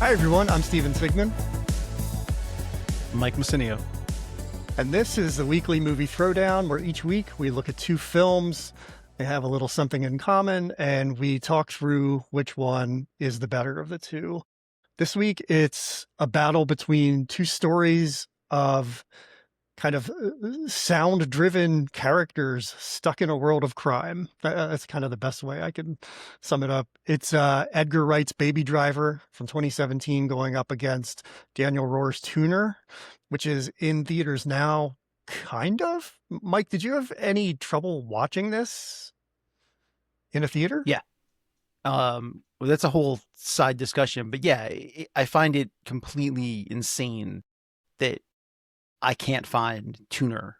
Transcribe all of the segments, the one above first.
Hi, everyone. I'm Steven Sigman, Mike Massinio. and this is the weekly movie Throwdown, where each week we look at two films. They have a little something in common, and we talk through which one is the better of the two. This week, it's a battle between two stories of kind of sound-driven characters stuck in a world of crime. That's kind of the best way I can sum it up. It's Edgar Wright's Baby Driver from 2017 going up against Daniel Rohr's Tuner, which is in theaters now, kind of. Mike, did you have any trouble watching this in a theater? Yeah. Well, that's a whole side discussion, but yeah, I find it completely insane that I can't find Tuner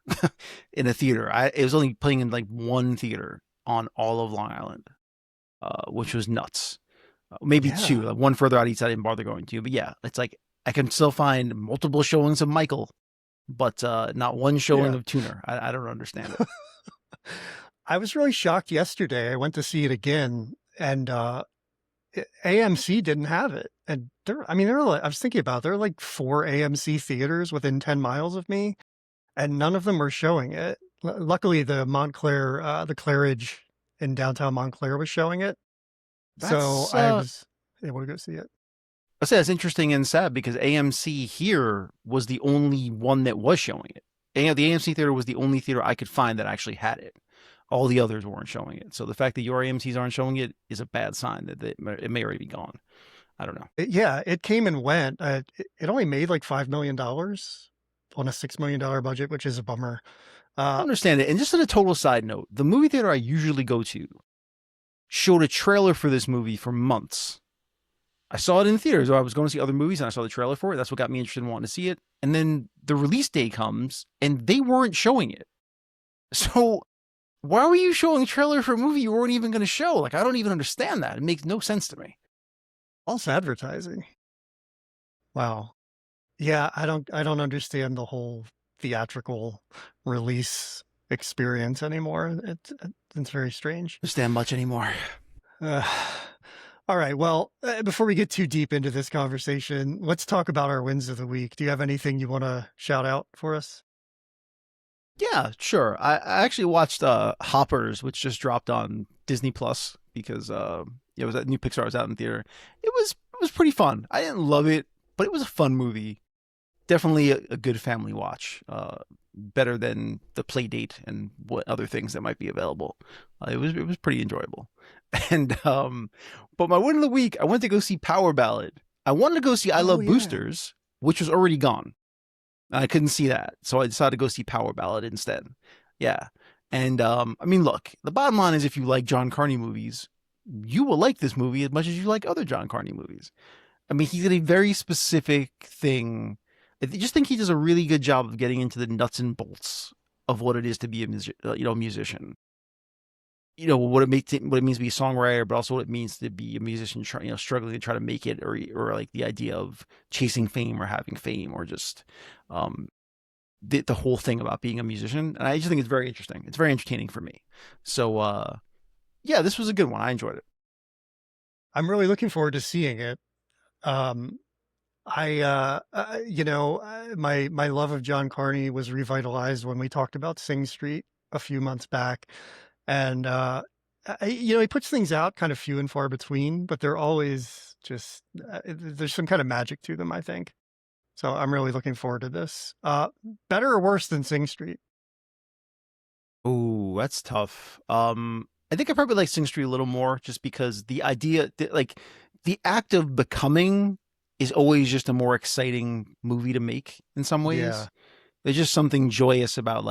in a theater. It was only playing in like one theater on all of Long Island, which was nuts. Maybe two, like one further out east I didn't bother going to, but yeah, it's like I can still find multiple showings of Michael, but not one showing of Tuner. I don't understand it. I was really shocked yesterday. I went to see it again, and AMC didn't have it. And I was thinking about, there are like 4 AMC theaters within 10 miles of me, and none of them were showing it. Luckily, the Montclair, the Claridge in downtown Montclair was showing it. So I was able to go see it. I say that's interesting and sad because AMC here was the only one that was showing it. And the AMC theater was the only theater I could find that actually had it. All the others weren't showing it. So the fact that your AMCs aren't showing it is a bad sign that it may already be gone. I don't know. It came and went. It only made like $5 million on a $6 million budget, which is a bummer. I understand it. And just on a total side note, the movie theater I usually go to showed a trailer for this movie for months. I saw it in the theaters. I was going to see other movies and I saw the trailer for it. That's what got me interested in wanting to see it. And then the release day comes and they weren't showing it. So why were you showing a trailer for a movie you weren't even going to show? Like, I don't even understand that. It makes no sense to me. False advertising. Wow. Yeah, I don't understand the whole theatrical release experience anymore. It's very strange. Understand much anymore. All right. Well, before we get too deep into this conversation, let's talk about our wins of the week. Do you have anything you want to shout out for us? Yeah, sure. I actually watched Hoppers, which just dropped on Disney Plus because it was that new Pixar was out in theater. It was pretty fun. I didn't love it, but it was a fun movie. Definitely a good family watch. Better than the Playdate and what other things that might be available. It was pretty enjoyable. And but my win of the week, I went to go see Power Ballad. I wanted to go see I Love Boosters, which was already gone. I couldn't see that, so I decided to go see Power Ballad instead. Yeah, and I mean, look, the bottom line is if you like John Carney movies, you will like this movie as much as you like other John Carney movies. I mean, he's got a very specific thing. I just think he does a really good job of getting into the nuts and bolts of what it is to be a musician. You know what it means to be a songwriter, but also what it means to be a musician, struggling to try to make it, or like the idea of chasing fame or having fame, or just the whole thing about being a musician. And I just think it's very interesting. It's very entertaining for me. So yeah, this was a good one. I enjoyed it. I'm really looking forward to seeing it. My love of John Carney was revitalized when we talked about Sing Street a few months back. And, he puts things out kind of few and far between, but they're always just, there's some kind of magic to them, I think. So I'm really looking forward to this. Better or worse than Sing Street? Oh, that's tough. I think I probably like Sing Street a little more just because the idea, like the act of becoming is always just a more exciting movie to make in some ways. Yeah. There's just something joyous about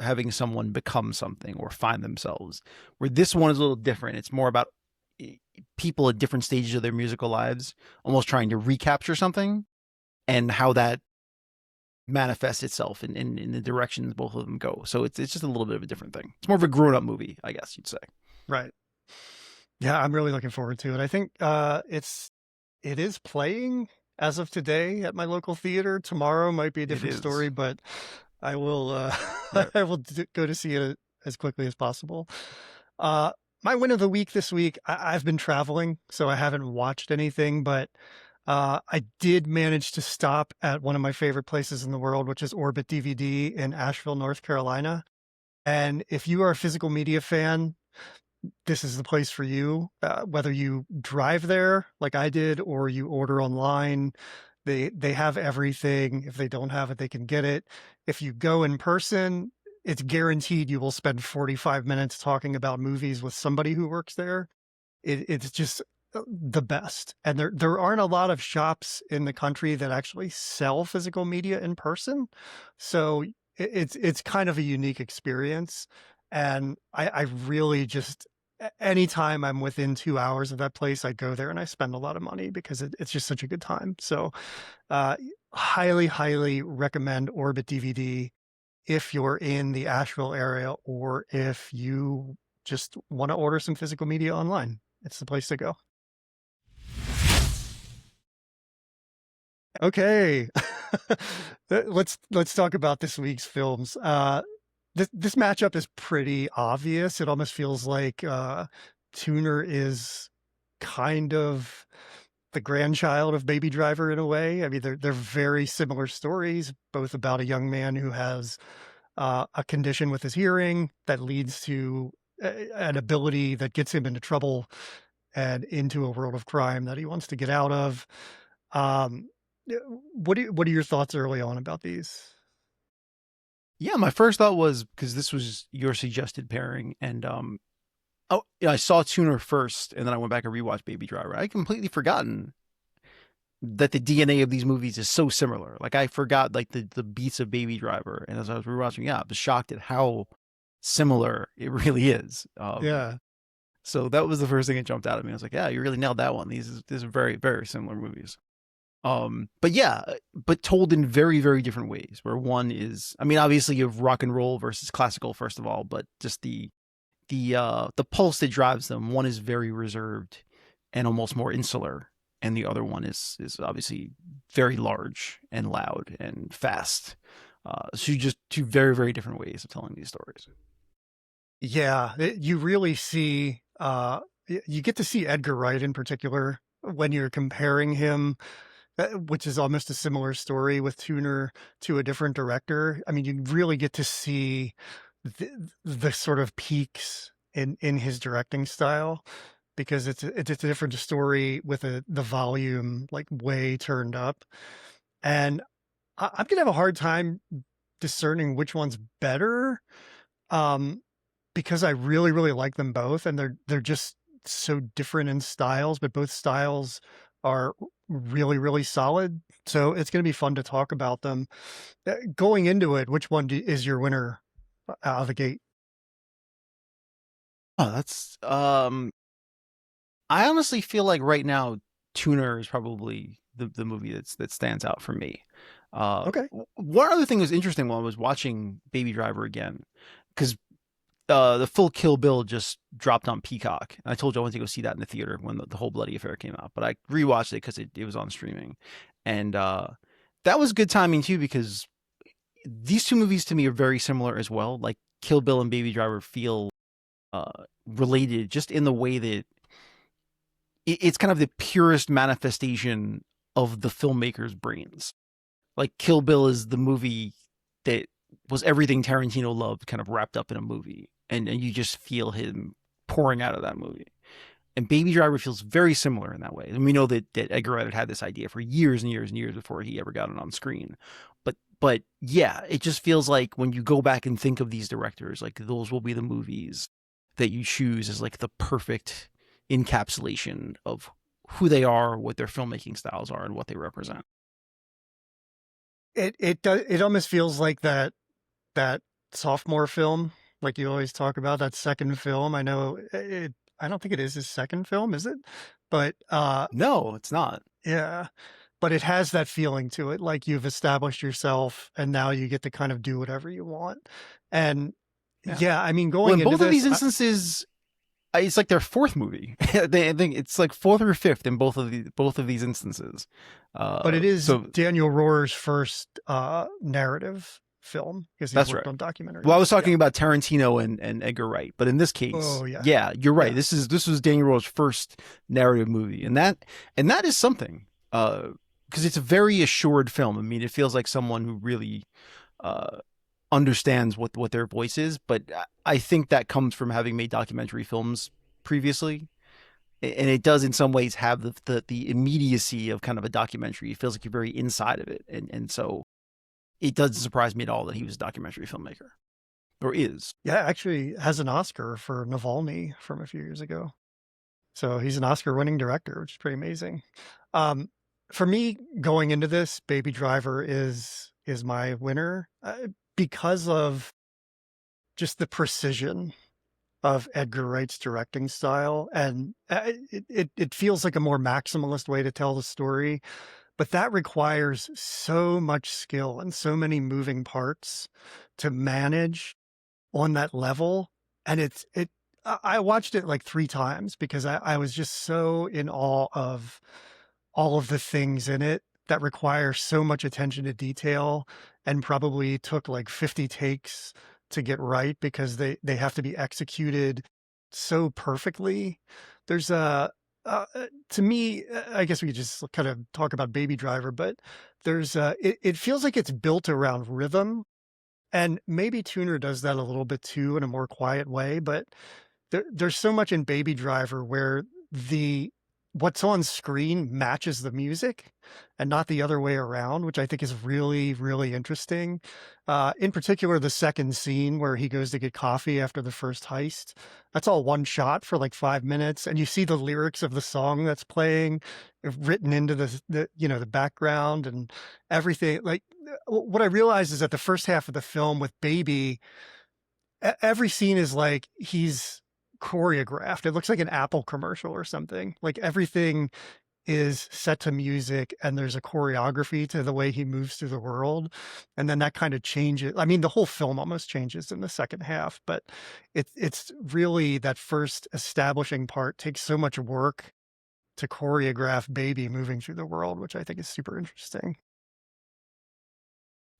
having someone become something or find themselves, where this one is a little different. It's more about people at different stages of their musical lives, almost trying to recapture something and how that manifests itself in the directions both of them go. So it's just a little bit of a different thing. It's more of a grown-up movie, I guess you'd say. Right. Yeah, I'm really looking forward to it. I think it is playing as of today at my local theater. Tomorrow might be a different story, but I will I will go to see it as quickly as possible. My win of the week this week, I've been traveling, so I haven't watched anything, but I did manage to stop at one of my favorite places in the world, which is Orbit DVD in Asheville, North Carolina. And if you are a physical media fan, this is the place for you. Whether you drive there like I did or you order online, they have everything. If they don't have it, they can get it. If you go in person, it's guaranteed you will spend 45 minutes talking about movies with somebody who works there. It's just the best. And there aren't a lot of shops in the country that actually sell physical media in person. So it's kind of a unique experience. And I really just anytime I'm within 2 hours of that place, I go there and I spend a lot of money because it's just such a good time. So uh, highly, highly recommend Orbit DVD if you're in the Asheville area or if you just want to order some physical media online. It's the place to go. Okay. Let's talk about this week's films. This matchup is pretty obvious. It almost feels like Tuner is kind of the grandchild of Baby Driver in a way. I mean, they're very similar stories, both about a young man who has a condition with his hearing that leads to an ability that gets him into trouble and into a world of crime that he wants to get out of. Um, what are your thoughts early on about these? Yeah, my first thought was because this was your suggested pairing, and oh yeah, I saw Tuner first, and then I went back and rewatched Baby Driver. I completely forgotten that the DNA of these movies is so similar. Like I forgot like the beats of Baby Driver, and as I was rewatching, yeah, I was shocked at how similar it really is. Yeah. So that was the first thing that jumped out at me. I was like, yeah, you really nailed that one. These are very very similar movies. But yeah, but told in very very different ways. Where one is, I mean, obviously you have rock and roll versus classical first of all, but just the pulse that drives them. One is very reserved and almost more insular, and the other one is obviously very large and loud and fast. So just two very very different ways of telling these stories. Yeah, you really see you get to see Edgar Wright in particular when you're comparing him, which is almost a similar story with Tuner to a different director. I mean, you really get to see the sort of peaks in his directing style because it's a different story with the volume like way turned up. And I'm gonna have a hard time discerning which one's better. Um, because I really, really like them both, and they're just so different in styles, but both styles are really, really solid. So it's going to be fun to talk about them. Going into it, which one is your winner out of the gate? Oh, that's I honestly feel like right now Tuner is probably the movie that stands out for me. Okay. One other thing that was interesting while I was watching Baby Driver again, because the full Kill Bill just dropped on Peacock. And I told you I went to go see that in the theater when the whole bloody affair came out, but I rewatched it because it was on streaming, and that was good timing too because these two movies to me are very similar as well. Like Kill Bill and Baby Driver feel related just in the way that it's kind of the purest manifestation of the filmmaker's brains. Like Kill Bill is the movie that was everything Tarantino loved kind of wrapped up in a movie. And you just feel him pouring out of that movie. And Baby Driver feels very similar in that way. And we know that Edgar Wright had this idea for years and years and years before he ever got it on screen. But yeah, it just feels like when you go back and think of these directors, like those will be the movies that you choose as like the perfect encapsulation of who they are, what their filmmaking styles are, and what they represent. It almost feels like that sophomore film, like you always talk about, that second film. I know I don't think it is his second film, is it? But No, it's not. yeah, but it has that feeling to it, like you've established yourself and now you get to kind of do whatever you want. And Yeah. yeah, I mean, Well, going in into both of these this, instances, it's like their fourth movie. I think it's like fourth or fifth in both of these instances. but it is So Daniel Rohr's first narrative film because he's that's worked right. on Well, I documentaries. was Yeah. talking about Tarantino and Edgar Wright, but in this case, Oh yeah. yeah, you're right. Yeah. This was Daniel Rohr's first narrative movie, and that is something. because it's a very assured film. I mean, it feels like someone who really uh, understands what their voice is. But I think that comes from having made documentary films previously, and it does in some ways have the immediacy of kind of a documentary. It feels like you're very inside of it, and so it doesn't surprise me at all that he was a documentary filmmaker or is. Yeah, actually has an Oscar for Navalny from a few years ago. So he's an Oscar-winning director, which is pretty amazing. Um, for me, going into this, Baby Driver is my winner because of just the precision of Edgar Wright's directing style, and it feels like a more maximalist way to tell the story, but that requires so much skill and so many moving parts to manage on that level. And I watched it like 3 times because I was just so in awe of all of the things in it that require so much attention to detail and probably took like 50 takes to get right because they have to be executed so perfectly. There's to me, I guess we could just kind of talk about Baby Driver, but it feels like it's built around rhythm, and maybe Tuner does that a little bit too in a more quiet way, but there's so much in Baby Driver where the what's on screen matches the music and not the other way around, which I think is really, really interesting. In particular, the second scene where he goes to get coffee after the first heist. That's all one shot for like 5 minutes, and you see the lyrics of the song that's playing written into the background and everything. Like what I realized is that the first half of the film with Baby, every scene is like he's choreographed. It looks like an Apple commercial or something. Like everything is set to music and there's a choreography to the way he moves through the world. And then that kind of changes. I mean, the whole film almost changes in the second half, but it's really that first establishing part takes so much work to choreograph Baby moving through the world, which I think is super interesting.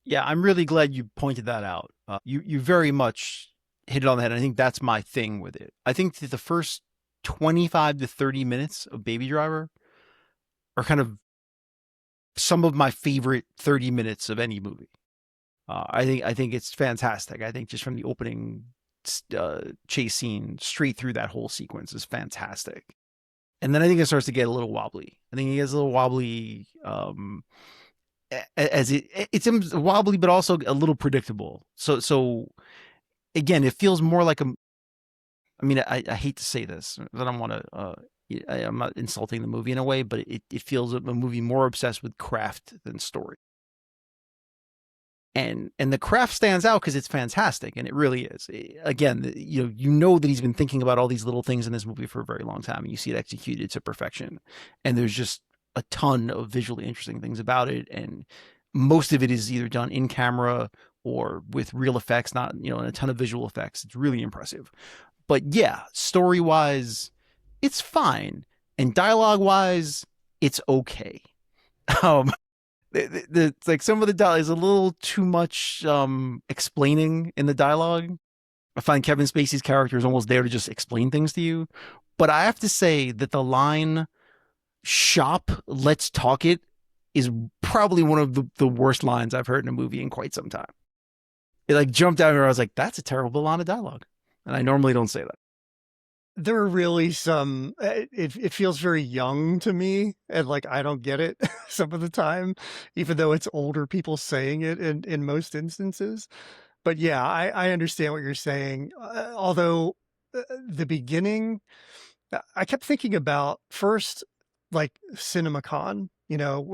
Yeah, I'm really glad you pointed that out. You very much hit it on the head. I think that's my thing with it. I think that the first 25 to 30 minutes of Baby Driver are kind of some of my favorite 30 minutes of any movie. I think it's fantastic. I think just from the opening chase scene straight through that whole sequence is fantastic. And then I think it starts to get a little wobbly. I think it gets a little wobbly as it's wobbly, but also a little predictable. So again, it feels more like a. I mean, I hate to say this. I don't want to. I'm not insulting the movie in a way, but it feels a movie more obsessed with craft than story. And the craft stands out because it's fantastic, and it really is. Again, you know that he's been thinking about all these little things in this movie for a very long time, and you see it executed to perfection. And there's just a ton of visually interesting things about it, and most of it is either done in camera or with real effects, not and a ton of visual effects. It's really impressive. But yeah, story wise, it's fine, and dialogue wise, it's okay. Um, it's like some of the dialogue is a little too much explaining in the dialogue. I find Kevin Spacey's character is almost there to just explain things to you. But I have to say that the line "Shop, let's talk it" is probably one of the worst lines I've heard in a movie in quite some time. It like jumped out here. I was like, that's a terrible line of dialogue. And I normally don't say that. There are really some it feels very young to me, and like I don't get it some of the time, even though it's older people saying it in most instances. But yeah, I understand what you're saying. Although the beginning, I kept thinking about first, like CinemaCon.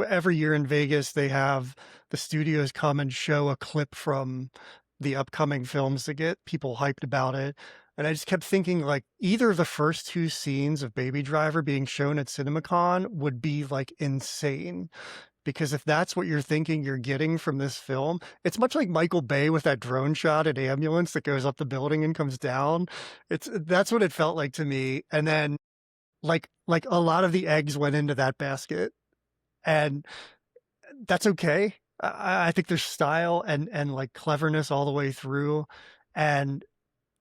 Every year in Vegas, they have the studios come and show a clip from the upcoming films to get people hyped about it. And I just kept thinking, like, either the first 2 scenes of Baby Driver being shown at CinemaCon would be like insane. Because if that's what you're thinking you're getting from this film, it's much like Michael Bay with that drone shot at Ambulance that goes up the building and comes down. That's what it felt like to me. And then like a lot of the eggs went into that basket, and that's okay. I think there's style and like cleverness all the way through, and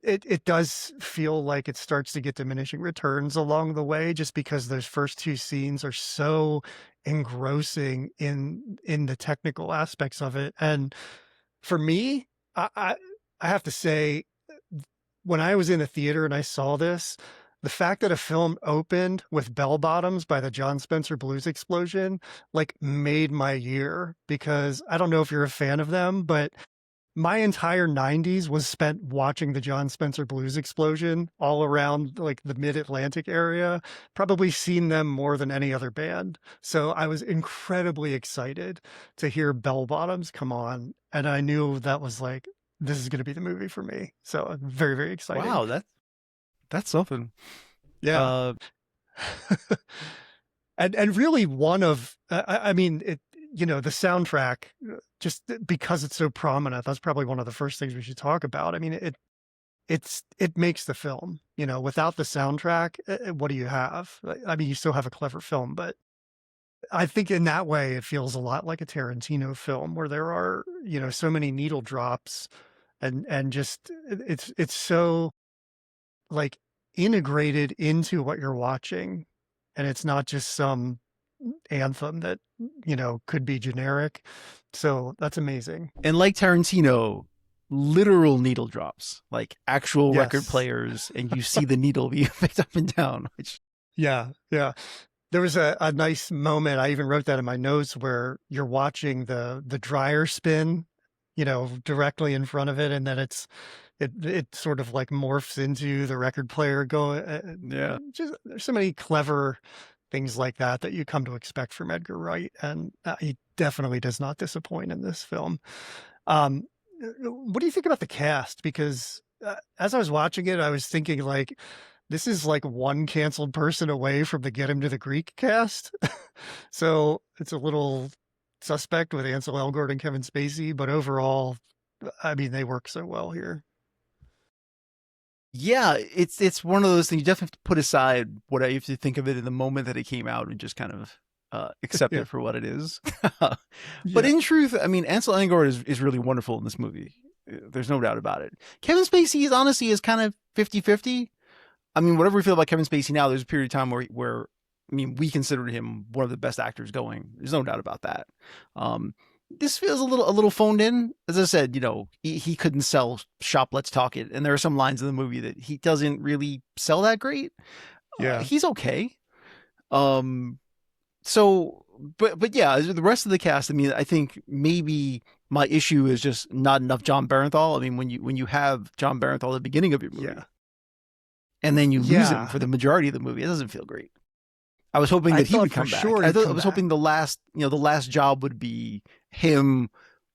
it does feel like it starts to get diminishing returns along the way, just because those first two scenes are so engrossing in the technical aspects of it. And for me, I I have to say, when I was in the theater and I saw this, the fact that a film opened with Bell Bottoms by the John Spencer Blues Explosion, like, made my year, because I don't know if you're a fan of them, but my entire 90s was spent watching the John Spencer Blues Explosion all around, like, the Mid-Atlantic area, probably seen them more than any other band. So I was incredibly excited to hear Bell Bottoms come on, and I knew that was like, this is gonna be the movie for me. So very, very exciting. Wow, that's something. Yeah. Uh, And really one of I mean, it, the soundtrack, just because it's so prominent, that's probably one of the first things we should talk about. I mean, it makes the film. Without the soundtrack, what do you have? I mean, you still have a clever film, but I think in that way it feels a lot like a Tarantino film, where there are, so many needle drops, and just it's so, like, integrated into what you're watching, and it's not just some anthem that, could be generic. So that's amazing. and like Tarantino, literal needle drops, like actual record Yes. players, and you see the needle being picked up and down. Which, Yeah, yeah. There was a nice moment, I even wrote that in my notes, where you're watching the dryer spin, directly in front of it, and then it sort of, like, morphs into the record player yeah, just there's so many clever things like that you come to expect from Edgar Wright, and he definitely does not disappoint in this film. Um, what do you think about the cast? Because as I was watching it, I was thinking, like, this is like one canceled person away from the Get Him to the Greek cast. So it's a little suspect with Ansel Elgort and Kevin Spacey, but overall, I mean, they work so well here. yeah, it's one of those things you definitely have to put aside what I have to think of it in the moment that it came out and just kind of accept Yeah. it for what it is. But Yeah. in truth, I mean, Ansel Elgort is really wonderful in this movie. There's no doubt about it. Kevin Spacey is honestly is kind of 50-50. I mean, whatever we feel about Kevin Spacey now, there's a period of time where I mean, we considered him one of the best actors going. There's no doubt about that. Um, this feels a little phoned in. As I said, he couldn't sell "Shop, Let's Talk It," and there are some lines in the movie that he doesn't really sell that great. Yeah. He's okay. Um, so, but yeah, the rest of the cast. I mean, I think maybe my issue is just not enough John Barenthal. I mean, when you have John Barenthal at the beginning of your movie, Yeah. and then you lose him Yeah. for the majority of the movie, it doesn't feel great. I was hoping I that he thought would for come back. sure I he'd thought I come was back. hoping the last job would be him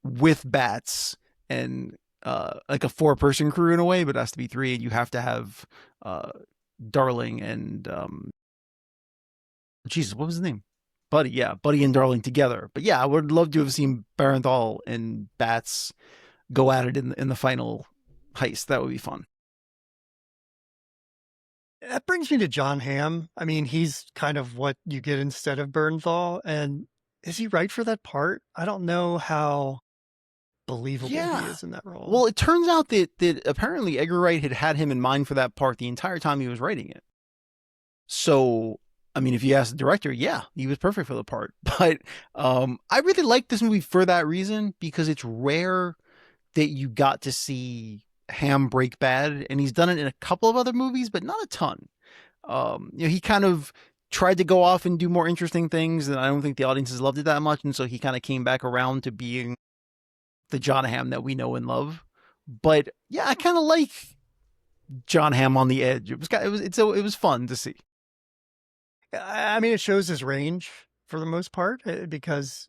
with bats and like a 4-person crew in a way, but it has to be 3, and you have to have uh Darling and Jesus, what was his name? Buddy, yeah, Buddy and Darling together. But yeah, I would love to have seen Barenthal and Bats go at it in the final heist. That would be fun. That brings me to John Hamm. I mean, he's kind of what you get instead of Bernthal. And is he right for that part? I don't know how believable he Yeah. is in that role. Well, it turns out that apparently Edgar Wright had him in mind for that part the entire time he was writing it. So, I mean, if you ask the director, yeah, he was perfect for the part. But I really like this movie for that reason, because it's rare that you got to see Ham break bad, and he's done it in a couple of other movies, but not a ton. He kind of tried to go off and do more interesting things, and I don't think the audiences loved it that much, and so he kind of came back around to being the John Hamm that we know and love. But yeah, I kind of like John Hamm on the edge. It was fun to see. I mean, it shows his range for the most part, because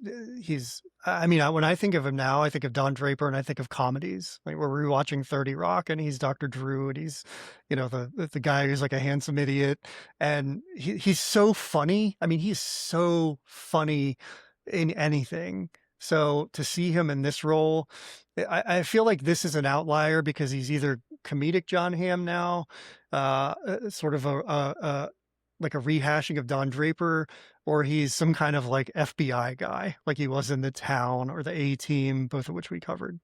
I mean, when I think of him now, I think of Don Draper and I think of comedies. Like, we're rewatching 30 Rock, and he's Dr. Drew, and he's, the guy who's like a handsome idiot. And he's so funny. I mean, he's so funny in anything. So to see him in this role, I feel like this is an outlier, because he's either comedic John Hamm now, sort of like a rehashing of Don Draper, or he's some kind of like FBI guy, like he was in The Town or The A Team, both of which we covered.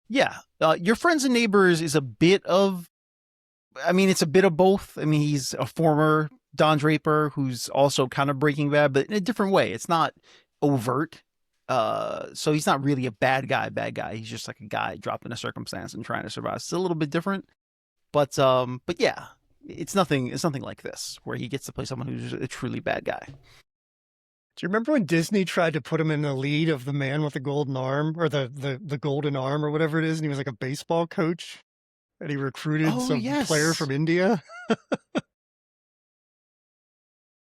Yeah, Your Friends and Neighbors is a bit of, I mean, it's a bit of both. I mean, he's a former Don Draper who's also kind of Breaking Bad, but in a different way. It's not overt. So he's not really a bad guy, bad guy. He's just like a guy dropped in a circumstance and trying to survive. It's a little bit different, but yeah, it's nothing like this where he gets to play someone who's a truly bad guy. Do you remember when Disney tried to put him in the lead of the man with the golden arm or the golden arm or whatever it is, and he was like a baseball coach and he recruited Oh some player yes, from India?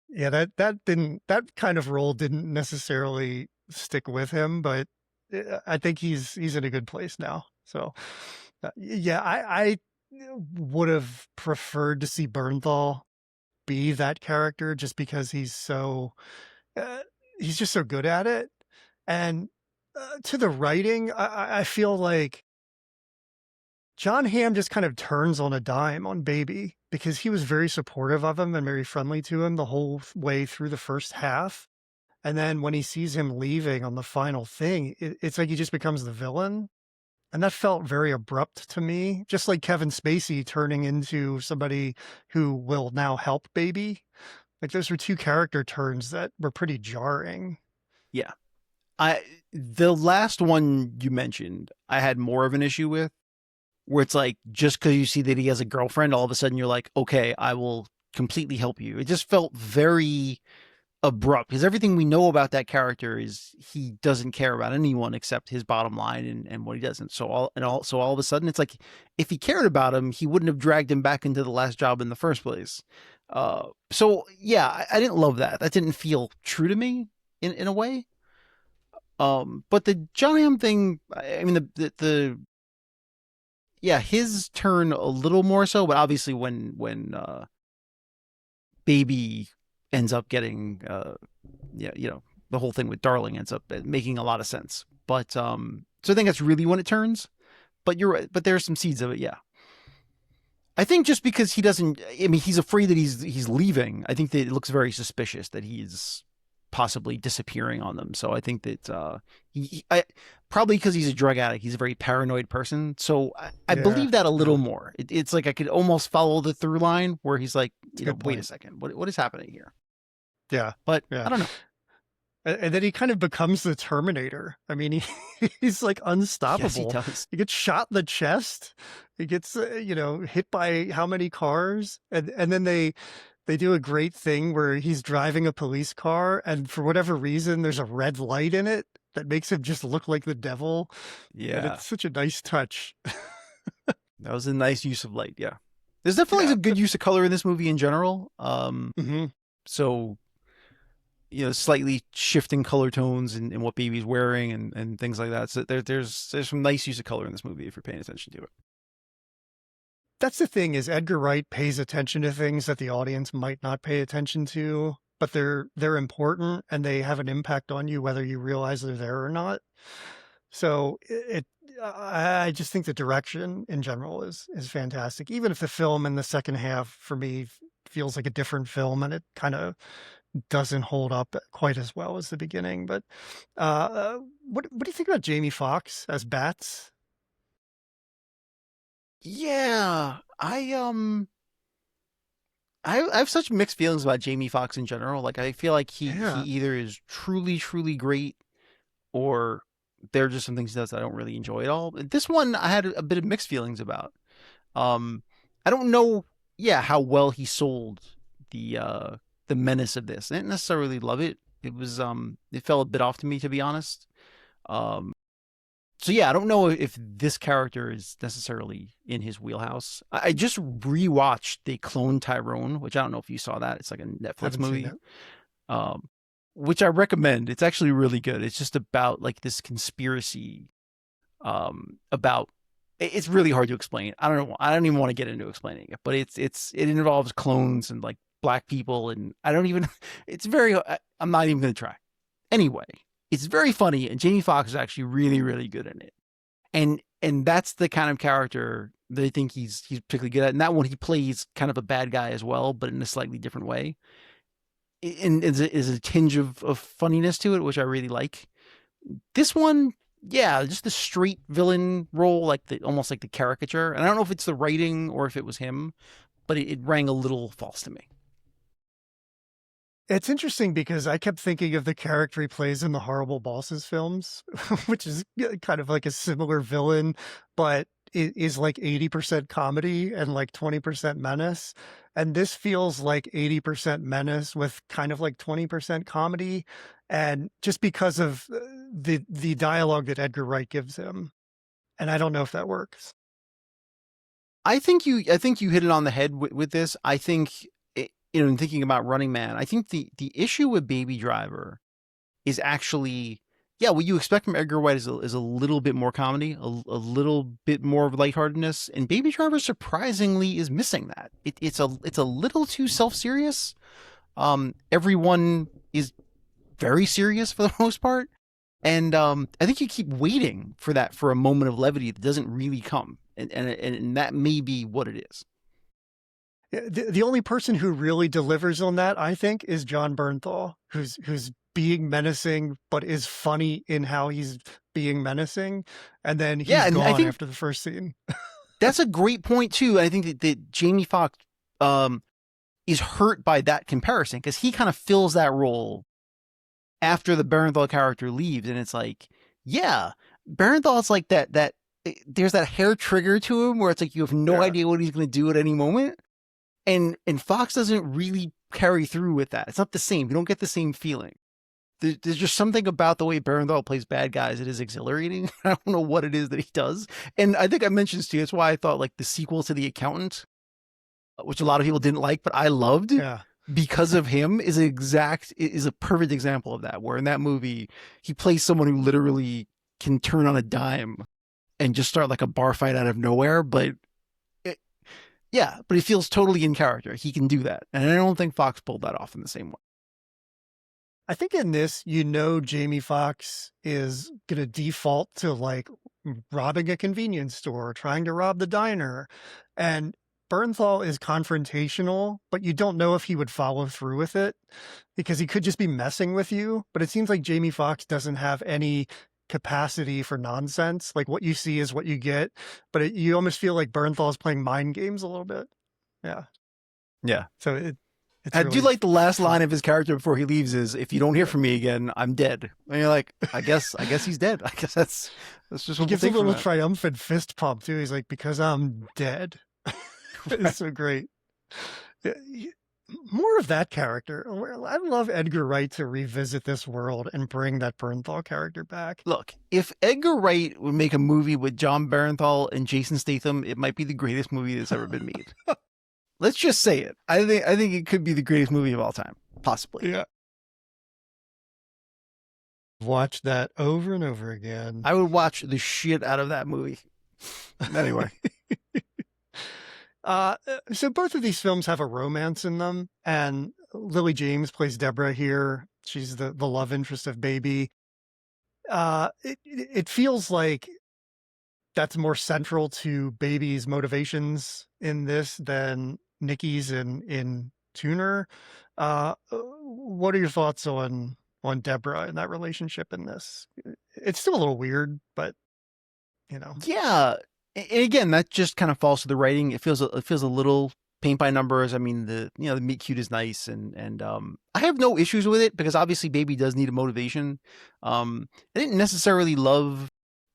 Yeah, that kind of role didn't necessarily stick with him, but I think he's in a good place now. So, yeah, I would have preferred to see Bernthal be that character just because uh, he's just so good at it. And to the writing, I feel like John Hamm just kind of turns on a dime on Baby because he was very supportive of him and very friendly to him the whole way through the first half. And then when he sees him leaving on the final thing, it's like he just becomes the villain. And that felt very abrupt to me, just like Kevin Spacey turning into somebody who will now help Baby. Like those were two character turns that were pretty jarring. yeah. I The last one you mentioned, I had more of an issue with, where it's like just because you see that he has a girlfriend, all of a sudden you're like, okay, I will completely help you. It just felt very abrupt because everything we know about that character is he doesn't care about anyone except his bottom line and what he doesn't. So all of a sudden it's like if he cared about him, he wouldn't have dragged him back into the last job in the first place. So yeah, I didn't love that. That didn't feel true to me in a way. But the John Hamm thing, I mean the yeah, his turn a little more so, but obviously when Baby ends up getting yeah, the whole thing with Darling ends up making a lot of sense. But so I think that's really when it turns. But you're right. But there's some seeds of it, yeah. I think just because he doesn't, I mean, he's afraid that he's leaving. I think that it looks very suspicious that he's possibly disappearing on them. So I think that probably because he's a drug addict, he's a very paranoid person. So I Yeah, believe that a little yeah, more. It's like I could almost follow the through line where he's like, it's a good wait a point. second, what is happening here? Yeah, But yeah. I don't know. And then he kind of becomes the Terminator. I mean, he's like Yes, he unstoppable. does. He gets shot in the chest. He gets, hit by how many cars? And then they do a great thing where he's driving a police car, and for whatever reason, there's a red light in it that makes him just look like the devil. And Yeah, it's such a nice touch. that was a nice use of light. Yeah, there's definitely Yeah. a good use of color in this movie in general. Hmm. So slightly shifting color tones and what Baby's wearing and things like that. So there's some nice use of color in this movie if you're paying attention to it. That's the thing is Edgar Wright pays attention to things that the audience might not pay attention to, but they're important and they have an impact on you whether you realize they're there or not. So I just think the direction in general is fantastic. Even if the film in the second half for me feels like a different film and it kind of doesn't hold up quite as well as the beginning. But what do you think about Jamie Foxx as Bats? Yeah, I have such mixed feelings about Jamie Foxx in general. Like I feel like he Yeah, either is truly great or there are just some things he does that I don't really enjoy at all. This one I had a bit of mixed feelings about. Um, I don't know, yeah, how well he sold the uh the menace of this. I didn't necessarily love it. It fell a bit off to me to be honest. Um, so yeah, I don't know if this character is necessarily in his wheelhouse. I just rewatched the Clone Tyrone, which I don't know if you saw that. It's like a Netflix haven't seen it. movie, um, which I recommend. It's actually really good. It's just about like this conspiracy about. It's really hard to explain. I don't know. I don't even want to get into explaining it, but it involves clones and like black people, and I don't even. It's very. I'm not even going to try. Anyway, it's very funny, and Jamie Foxx is actually really good in it. And that's the kind of character that I think he's particularly good at. And that one he plays kind of a bad guy as well, but in a slightly different way. And is a tinge of funniness to it, which I really like. This one, yeah, just the straight villain role, like the almost like the caricature. And I don't know if it's the writing or if it was him, but it rang a little false to me. It's interesting because I kept thinking of the character he plays in the Horrible Bosses films, which is kind of like a similar villain, but it is like 80% comedy and like 20% menace. And this feels like 80% menace with kind of like 20% comedy. And just because of the dialogue that Edgar Wright gives him. And I don't know if that works. I think you hit it on the head with this. I think in thinking about Running Man, I think the issue with Baby Driver is actually, yeah, what you expect from Edgar Wright is a little bit more comedy, a little bit more of lightheartedness, and Baby Driver surprisingly is missing that. It's a little too self serious. Everyone is very serious for the most part, and I think you keep waiting for that, for a moment of levity that doesn't really come, and that may be what it is. The only person who really delivers on that, I think, is John Bernthal, who's being menacing, but is funny in how he's being menacing. And then Yeah, he's and I gone think after the first scene. that's a great point too. I think that Jamie Foxx um, is hurt by that comparison because he kind of fills that role after the Barenthal character leaves, and it's like, yeah, Barenthal's like that. There's that hair trigger to him where it's like you have no Yeah. idea what he's going to do at any moment, and Fox doesn't really carry through with that. It's not the same. You don't get the same feeling. There's just something about the way Barenthal plays bad guys that is exhilarating. I don't know what it is that he does, and I think I mentioned this to you. That's why I thought like the sequel to The Accountant, which a lot of people didn't like, but I loved Yeah. because of him, is a perfect example of that. Where in that movie, he plays someone who literally can turn on a dime and just start like a bar fight out of nowhere. But it, yeah, but he feels totally in character. He can do that, and I don't think Fox pulled that off in the same way. I think in this, Jamie Foxx is going to default to like robbing a convenience store, trying to rob the diner. And Bernthal is confrontational, but you don't know if he would follow through with it because he could just be messing with you. But it seems like Jamie Foxx doesn't have any capacity for nonsense. Like what you see is what you get, but you almost feel like Bernthal is playing mind games a little bit. Yeah. Yeah, So it's I do really like the last fun. line of his character before he leaves is, "If you don't hear from me again, I'm dead." And you're like, I guess he's dead. I guess that's just He what we'll gives a take from little that. triumphant fist pump too. He's like, because I'm dead. It's so great. More of that character. I'd love Edgar Wright to revisit this world and bring that Bernthal character back. Look, if Edgar Wright would make a movie with John Barenthal and Jason Statham, it might be the greatest movie that's ever been made. Let's just say it. I think it could be the greatest movie of all time, possibly. Yeah. Watch that over and over again. I would watch the shit out of that movie. Anyway, So both of these films have a romance in them, and Lily James plays Deborah here. She's the love interest of Baby. It feels like that's more central to Baby's motivations in this than Nikki's in Tuner. What are your thoughts on Deborah and that relationship in this? It's still a little weird, but you know, yeah. And again, that just kind of falls to the writing. It feels a little paint by numbers. I mean, the meet cute is nice, and I have no issues with it because obviously Baby does need a motivation. I didn't necessarily love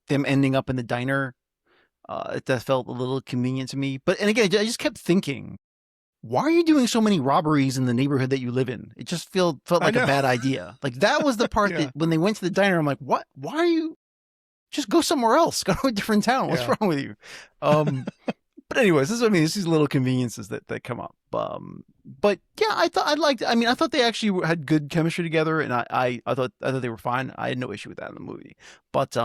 them ending up in the diner. That felt a little convenient to me. But and again, I just kept thinking, why are you doing so many robberies in the neighborhood that you live in? It just felt I like a know. bad idea. Like that was the part Yeah, that when they went to the diner, I'm like, what? Why are you? Just go somewhere else. Go to a different town. What's yeah. wrong with you? Um, but anyways, this is what I mean. It's these little conveniences that come up. But yeah, I thought I liked. I mean, I thought they actually had good chemistry together, and I thought they were fine. I had no issue with that in the movie. But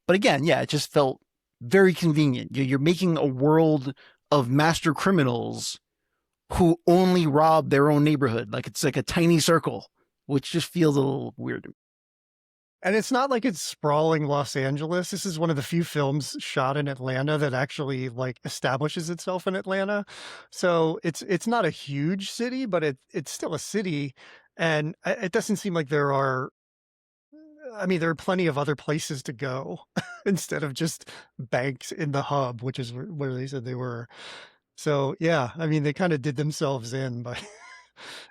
again, yeah, it just felt very convenient. You're making a world of master criminals who only rob their own neighborhood. Like it's like a tiny circle, which just feels a little weird to me. And it's not like it's sprawling Los Angeles. This is one of the few films shot in Atlanta that actually like establishes itself in Atlanta. So it's not a huge city, but it's still a city, and it doesn't seem like there are I mean, there are plenty of other places to go instead of just banks in the hub, which is where they said they were. So yeah, I mean, they kind of did themselves in by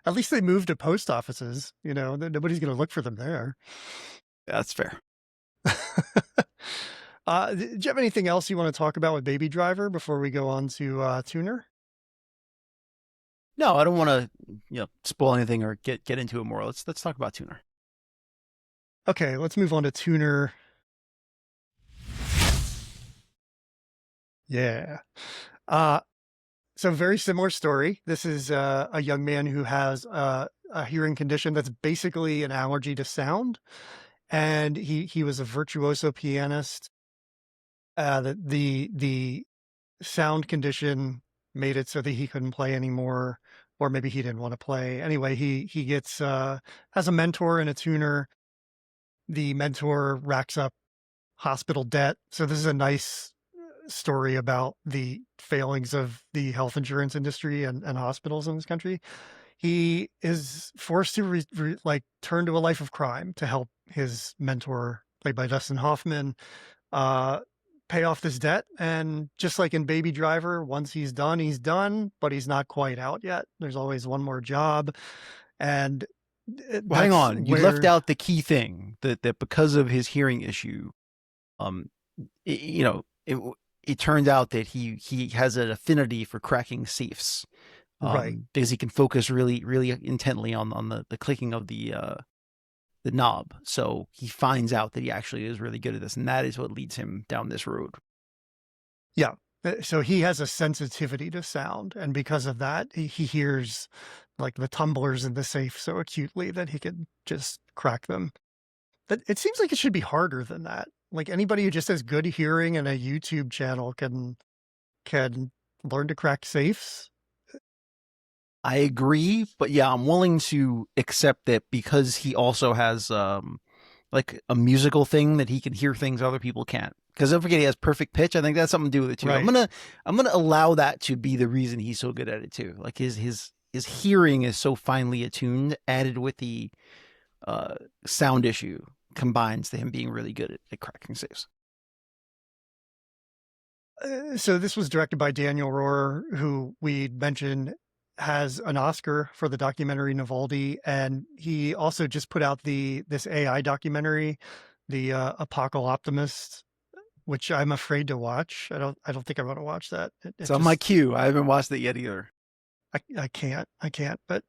at least they moved to post offices. Nobody's going to look for them there. That's fair. Do you have anything else you want to talk about with Baby Driver before we go on to Tuner? No, I don't want to, spoil anything or get into it more. Let's talk about Tuner. Okay, let's move on to Tuner. Yeah. So very similar story. This is a young man who has a hearing condition that's basically an allergy to sound, and he was a virtuoso pianist. The sound condition made it so that he couldn't play anymore, or maybe he didn't want to play. Anyway, he gets has a mentor and a tuner. The mentor racks up hospital debt. So this is a nice story about the failings of the health insurance industry and hospitals in this country. He is forced to turn to a life of crime to help his mentor, played by Dustin Hoffman, pay off this debt. And just like in Baby Driver, once he's done, but he's not quite out yet. There's always one more job. And well, hang on, you left out the key thing that because of his hearing issue, it turned out that he has an affinity for cracking safes, right? Because he can focus really intently on the clicking of the knob. So he finds out that he actually is really good at this, and that is what leads him down this road. Yeah. So he has a sensitivity to sound, and because of that, he hears like the tumblers in the safe so acutely that he could just crack them. But it seems like it should be harder than that. Like anybody who just has good hearing and a YouTube channel can learn to crack safes. I agree, but yeah, I'm willing to accept that because he also has like a musical thing that he can hear things other people can't. Because don't forget he has perfect pitch. I think that's something to do with it too. Right. I'm gonna allow that to be the reason he's so good at it too. Like his hearing is so finely attuned, added with the sound issue, combines to him being really good at cracking safes. So this was directed by Daniel Roher, who we mentioned has an Oscar for the documentary Navaldi, and he also just put out this AI documentary, the Apocalyptimist, which I'm afraid to watch. I don't think I want to watch that. It's on my queue. I haven't watched it yet either. I can't. But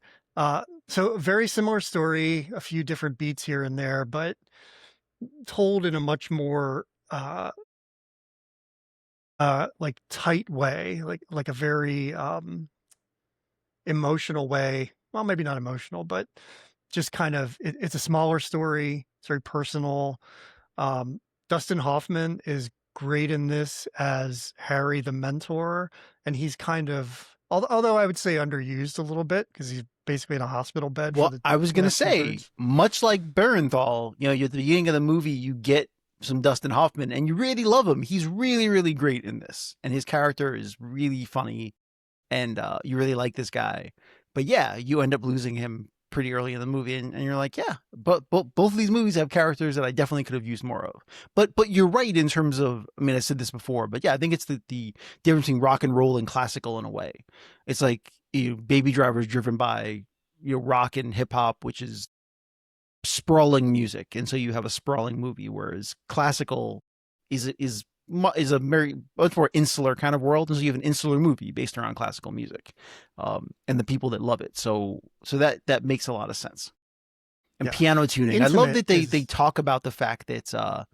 so very similar story, a few different beats here and there, but told in a much more like tight way, like a very emotional way. Well, maybe not emotional, but just kind of it's a smaller story. It's very personal. Dustin Hoffman is great in this as Harry the mentor, and he's kind of, although I would say underused a little bit because he's basically in a hospital bed. Well, I was going to say, much like Barenthal, at the beginning of the movie, you get some Dustin Hoffman and you really love him. He's really, really great in this. And his character is really funny and you really like this guy. But yeah, you end up losing him pretty early in the movie and you're like, yeah, but both of these movies have characters that I definitely could have used more of. But you're right in terms of, I mean, I said this before, but yeah, I think it's the difference between rock and roll and classical in a way. It's like, Baby Driver is driven by, rock and hip hop, which is sprawling music. And so you have a sprawling movie, whereas classical is a very much more insular kind of world. And so you have an insular movie based around classical music, and the people that love it. So that makes a lot of sense. And piano tuning. I love that they talk about the fact that,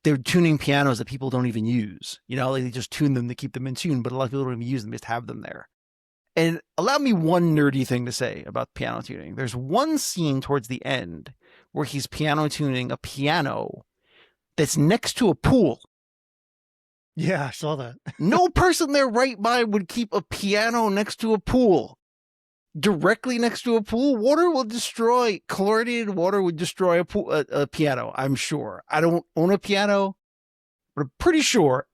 they're tuning pianos that people don't even use, they just tune them to keep them in tune, but a lot of people don't even use them, just have them there. And allow me one nerdy thing to say about piano tuning. There's one scene towards the end where he's piano tuning a piano that's next to a pool. Yeah, I saw that. No person their right mind would keep a piano next to a pool. Directly next to a pool, chlorinated water would destroy a piano, I'm sure. I don't own a piano, but I'm pretty sure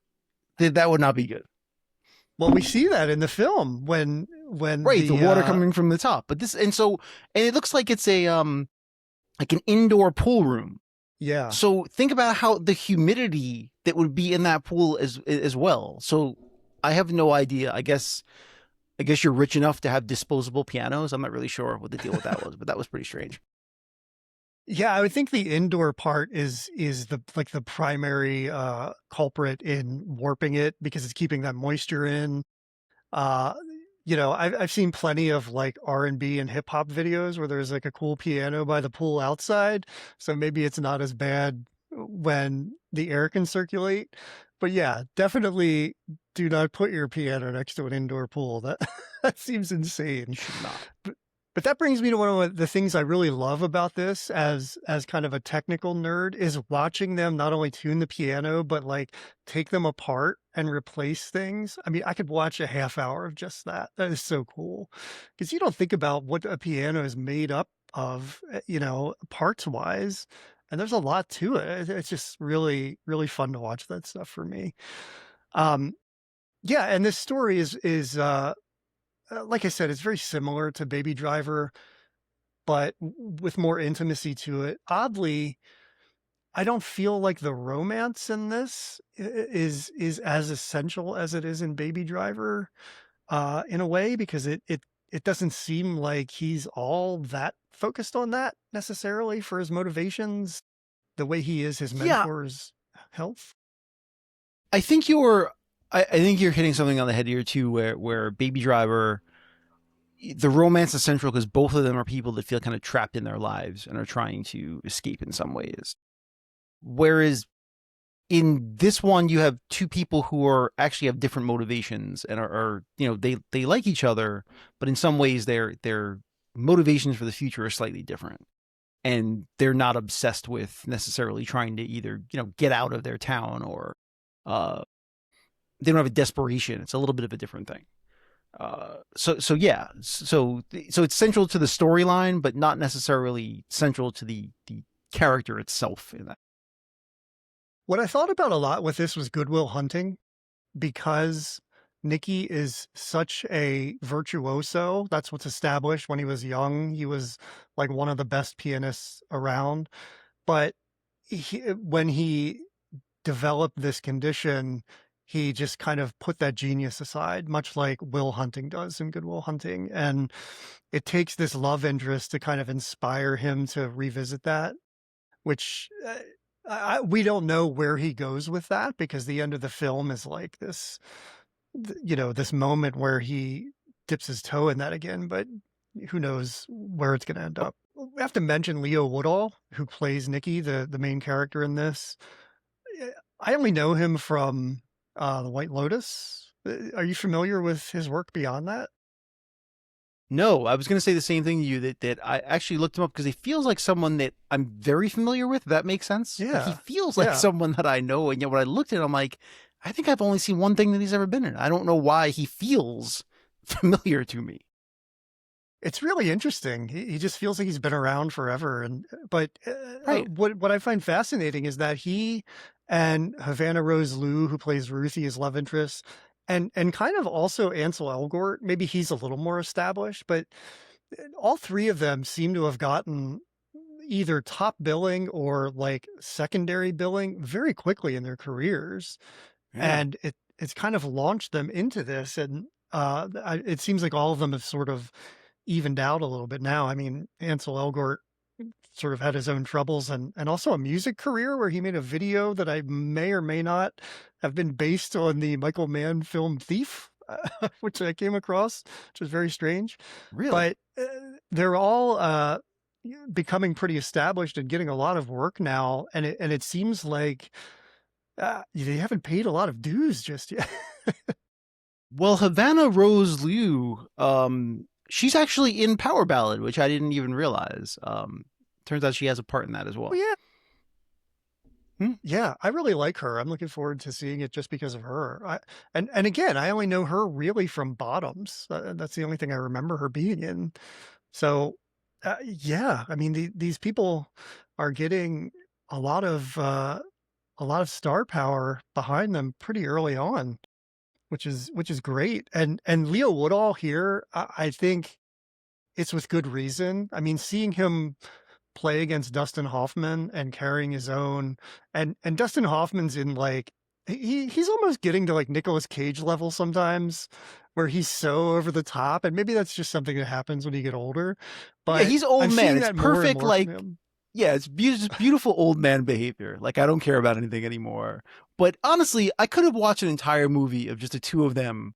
that would not be good. Well, we see that in the film when right, the water coming from the top. But and it looks like it's like an indoor pool room. Yeah. So think about how the humidity that would be in that pool as well. So I have no idea. I guess you're rich enough to have disposable pianos. I'm not really sure what the deal with that was, but that was pretty strange. Yeah, I would think the indoor part is the like the primary culprit in warping it because it's keeping that moisture in. Uh, I've seen plenty of like R&B and hip hop videos where there's like a cool piano by the pool outside, so maybe it's not as bad when the air can circulate. But yeah, definitely do not put your piano next to an indoor pool. That that seems You insane. should not. But but that brings me to one of the things I really love about this as kind of a technical nerd is watching them not only tune the piano, but like take them apart and replace things. I mean, I could watch a half hour of just that. That is so cool. Because you don't think about what a piano is made up of, parts wise. And there's a lot to it. It's just really, really fun to watch that stuff for me. Um, yeah, and this story is like I said, it's very similar to Baby Driver, but with more intimacy to it. Oddly, I don't feel like the romance in this is as essential as it is in Baby Driver, in a way, because it doesn't seem like he's all that focused on that necessarily for his motivations, the way he is his Yeah, mentor's health. I think you're. I think you're hitting something on the head here too, where Baby Driver, the romance is central because both of them are people that feel kind of trapped in their lives and are trying to escape in some ways. Whereas in this one, you have two people who are actually have different motivations and are they like each other, but in some ways their motivations for the future are slightly different, and they're not obsessed with necessarily trying to either get out of their town or uh, they don't have a desperation. It's a little bit of a different thing. So yeah, so it's central to the storyline, but not necessarily central to the character itself in that. What I thought about a lot with this was Goodwill Hunting, because Nicky is such a virtuoso. That's what's established. When he was young, he was like one of the best pianists around. But when he developed this condition, he just kind of put that genius aside, much like Will Hunting does in Good Will Hunting. And it takes this love interest to kind of inspire him to revisit that, which we don't know where he goes with that, because the end of the film is like this, this moment where he dips his toe in that again, but who knows where it's going to end up. We have to mention Leo Woodall, who plays Nicky, the main character in this. I only know him from The White Lotus. Are you familiar with his work beyond that? No, I was going to say the same thing to you that I actually looked him up because he feels like someone that I'm very familiar with. If that makes sense. Like he Yeah, feels like yeah. someone that I know, and yet when I looked at him, I'm like, I think I've only seen one thing that he's ever been in. I don't know why he feels familiar to me. It's really interesting. He just feels like he's been around forever. And but Right. what I find fascinating is that he and Havana Rose Liu, who plays Ruthie, his love interest, and kind of also Ansel Elgort. Maybe he's a little more established, but all three of them seem to have gotten either top billing or like secondary billing very quickly in their careers, Yeah. and it's kind of launched them into this. And it seems like all of them have sort of evened out a little bit now. I mean, Ansel Elgort sort of had his own troubles, and also a music career where he made a video that I may or may not have been based on the Michael Mann film Thief, which I came across, which was very strange. Really. But they're all becoming pretty established and getting a lot of work now, and it seems like they haven't paid a lot of dues just yet. Well, Havana Rose Liu, she's actually in Power Ballad, which I didn't even realize. Turns out she has a part in that as Oh well. yeah, Hmm? yeah, I really like her. I'm looking forward to seeing it just because of her. And again, I only know her really from Bottoms. That's the only thing I remember her being in. So, yeah, I mean, these people are getting a lot of a lot of star power behind them pretty early on, which is great. And Leo Woodall here, I think it's with good reason. I mean, seeing him play against Dustin Hoffman and carrying his own, and Dustin Hoffman's in like he's almost getting to like Nicolas Cage level sometimes, where he's so over the top, and maybe that's just something that happens when you get older. Yeah, But he's old I'm man. seeing It's that more and perfect. more from Like, him. yeah, it's just beautiful old man behavior. Like, I don't care about anything anymore. But honestly, I could have watched an entire movie of just the two of them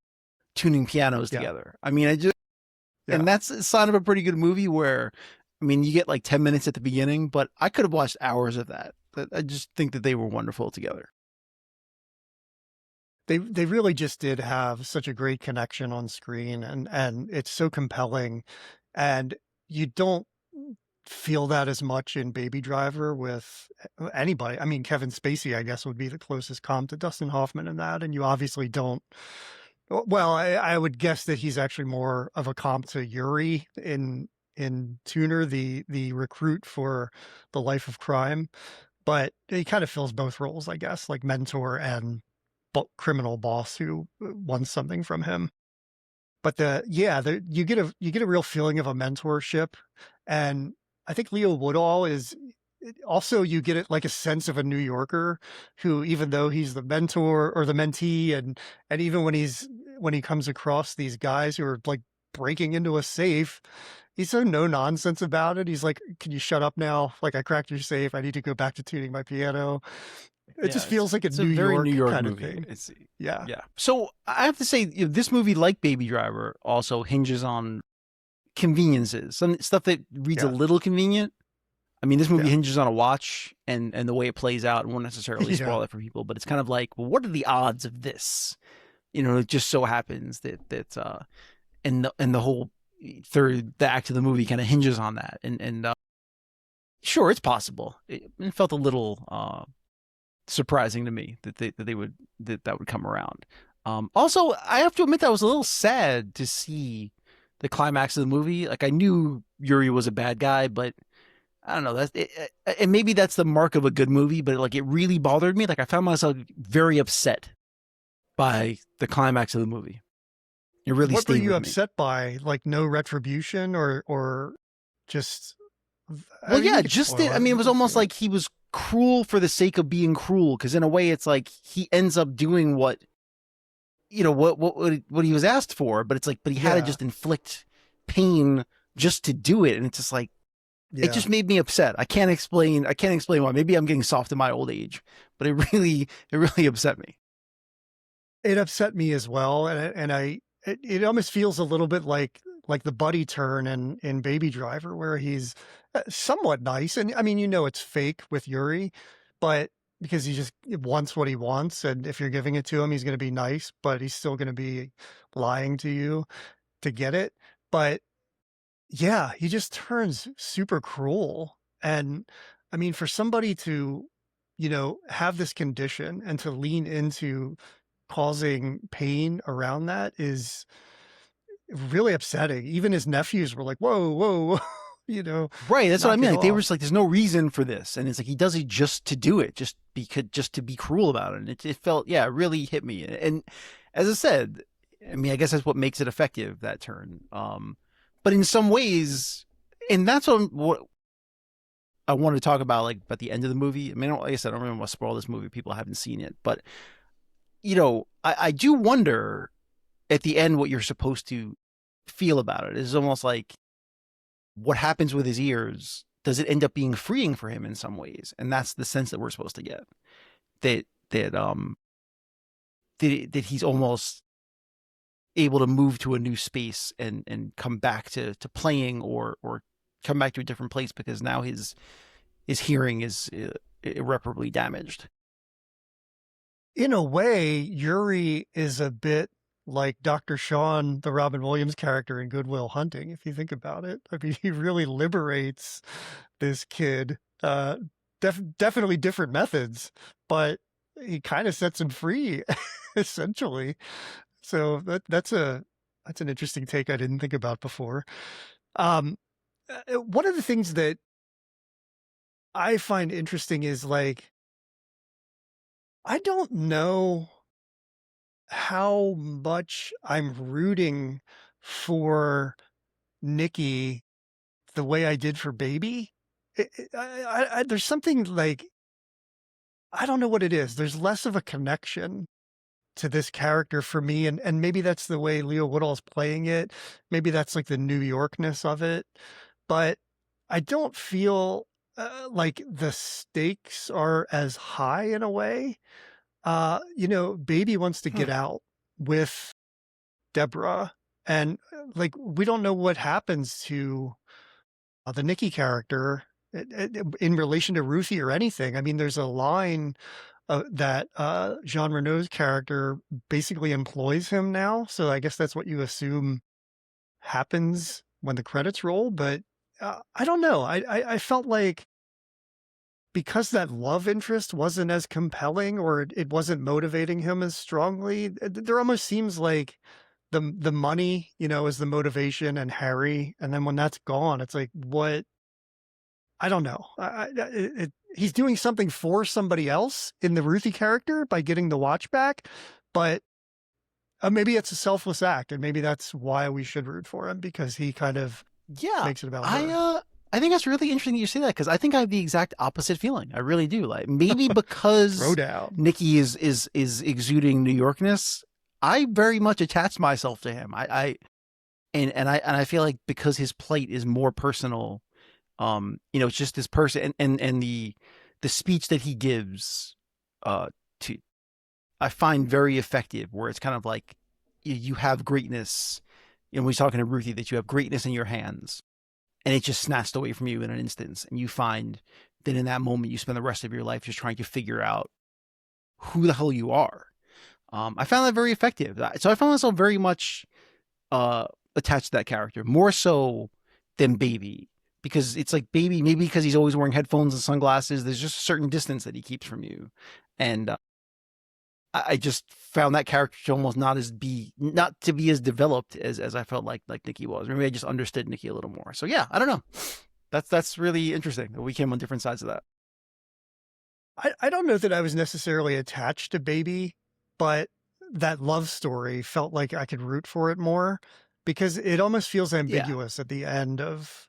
tuning pianos Yeah, together. I mean, I just, and yeah. that's a sign of a pretty good movie where, I mean, you get like 10 minutes at the beginning, but I could have watched hours of that. I just think that they were wonderful together. They really just did have such a great connection on screen, and it's so compelling, and you don't feel that as much in Baby Driver with anybody. I mean, Kevin Spacey, I guess, would be the closest comp to Dustin Hoffman in that, and you obviously don't. Well, I would guess that he's actually more of a comp to Yuri in Tuner, the recruit for the Life of Crime, but he kind of fills both roles, I guess, like mentor and criminal boss who wants something from him. But you get a real feeling of a mentorship, and I think Leo Woodall is also, you get it like a sense of a New Yorker who, even though he's the mentor or the mentee, and even when he comes across these guys who are like breaking into a safe, he's so no nonsense about it. He's like, "Can you shut up now? Like, I cracked your safe. I need to go back to tuning my piano." It Yeah, just feels like a it's a New very New York York kind of movie. thing. It's Yeah. yeah. So I have to say, this movie, like Baby Driver, also hinges on conveniences, some stuff that reads a Yeah. little convenient. I mean, this movie Yeah. hinges on a watch and the way it plays out. And won't necessarily Yeah. spoil it for people, but it's kind of like, well, what are the odds of this? You know, it just so happens that and the whole the act of the movie kind of hinges on that. And sure, it's possible. It felt a little surprising to me that they would that would come around. Also, I have to admit that I was a little sad to see the climax of the movie. Like, I knew Yuri was a bad guy, but I don't know. And maybe that's the mark of a good movie, but like, it really bothered me. Like, I found myself very upset by the climax of the movie. It really What were stayed you with me. upset by? Like, no retribution, or just, I Well, mean, yeah, you could just spoil that. I it if mean, it you was haven't almost seen it. like he was cruel for the sake of being cruel. Because in a way, it's like he ends up doing what, you know, what he was asked for, but it's like, but he had to Yeah. just inflict pain just to do it, and it's just like, it Yeah. just made me upset. I can't explain why. Maybe I'm getting soft in my old age, but it really upset me. It upset me as well, it almost feels a little bit like the buddy turn in Baby Driver, where he's somewhat nice, and I mean, it's fake with Yuri, but because he just wants what he wants, and if you're giving it to him, he's going to be nice, but he's still going to be lying to you to get it. But yeah, he just turns super cruel. And I mean, for somebody to, have this condition and to lean into causing pain around that is really upsetting. Even his nephews were like, whoa, whoa, whoa, Right, that's what I knock mean. it Like, they were just off. like, "There's no reason for this," and it's like he does it just to do it, just to be cruel about it. And it felt, yeah, it really hit me. And as I said, I mean, I guess that's what makes it effective, that turn. But in some ways, and that's what I wanted to talk about, like, at the end of the movie. I mean, like I said, I don't really want to spoil this movie. People haven't seen it, but I do wonder at the end what you're supposed to feel about it. It's almost like, what happens with his ears, does it end up being freeing for him in some ways? And that's the sense that we're supposed to get, that that he's almost able to move to a new space and come back to playing, or come back to a different place, because now his hearing is irreparably damaged. In a way, Yuri is a bit like Dr. Sean, the Robin Williams character in Good Will Hunting, if you think about it. I mean, he really liberates this kid. Definitely different methods, but he kind of sets him free, essentially. So that's an interesting take I didn't think about before. Um, one of the things that I find interesting is like, I don't know how much I'm rooting for Nikki the way I did for Baby. there's something like, I don't know what it is. There's less of a connection to this character for me, and maybe that's the way Leo Woodall's playing it. Maybe that's like the New Yorkness of it, but I don't feel like the stakes are as high in a way. Baby wants to Hmm. get out with Deborah, and like we don't know what happens to the Nikki character in relation to Ruthie or anything. I mean, there's a line that Jean Renault's character basically employs him now. So I guess that's what you assume happens when the credits roll. But I don't know. I felt like because that love interest wasn't as compelling, or it wasn't motivating him as strongly, there almost seems like the money, is the motivation, and Harry. And then when that's gone, it's like, what? I don't know. He's doing something for somebody else in the Ruthie character by getting the watch back, but maybe it's a selfless act, and maybe that's why we should root for him, because he kind of Yeah, makes it about I her. uh I think that's really interesting that you say that because I think I have the exact opposite feeling. I really do. Like maybe because Throwdown. Nikki is exuding New Yorkness, I very much attach myself to him. I feel like because his plight is more personal, it's just this person and the speech that he gives to I find very effective where it's kind of like you have greatness. When he's talking to Ruthie that you have greatness in your hands and it's just snatched away from you in an instance. And you find that in that moment, you spend the rest of your life just trying to figure out who the hell you are. I found that very effective. So I found myself very much attached to that character, more so than Baby. Because it's like Baby, maybe because he's always wearing headphones and sunglasses, there's just a certain distance that he keeps from you. And I just found that character to almost not to be as developed as I felt like Nikki was. Maybe I just understood Nikki a little more. So yeah, I don't know. That's really interesting. We came on different sides of that. I don't know that I was necessarily attached to Baby, but that love story felt like I could root for it more, because it almost feels Yeah, ambiguous at the end of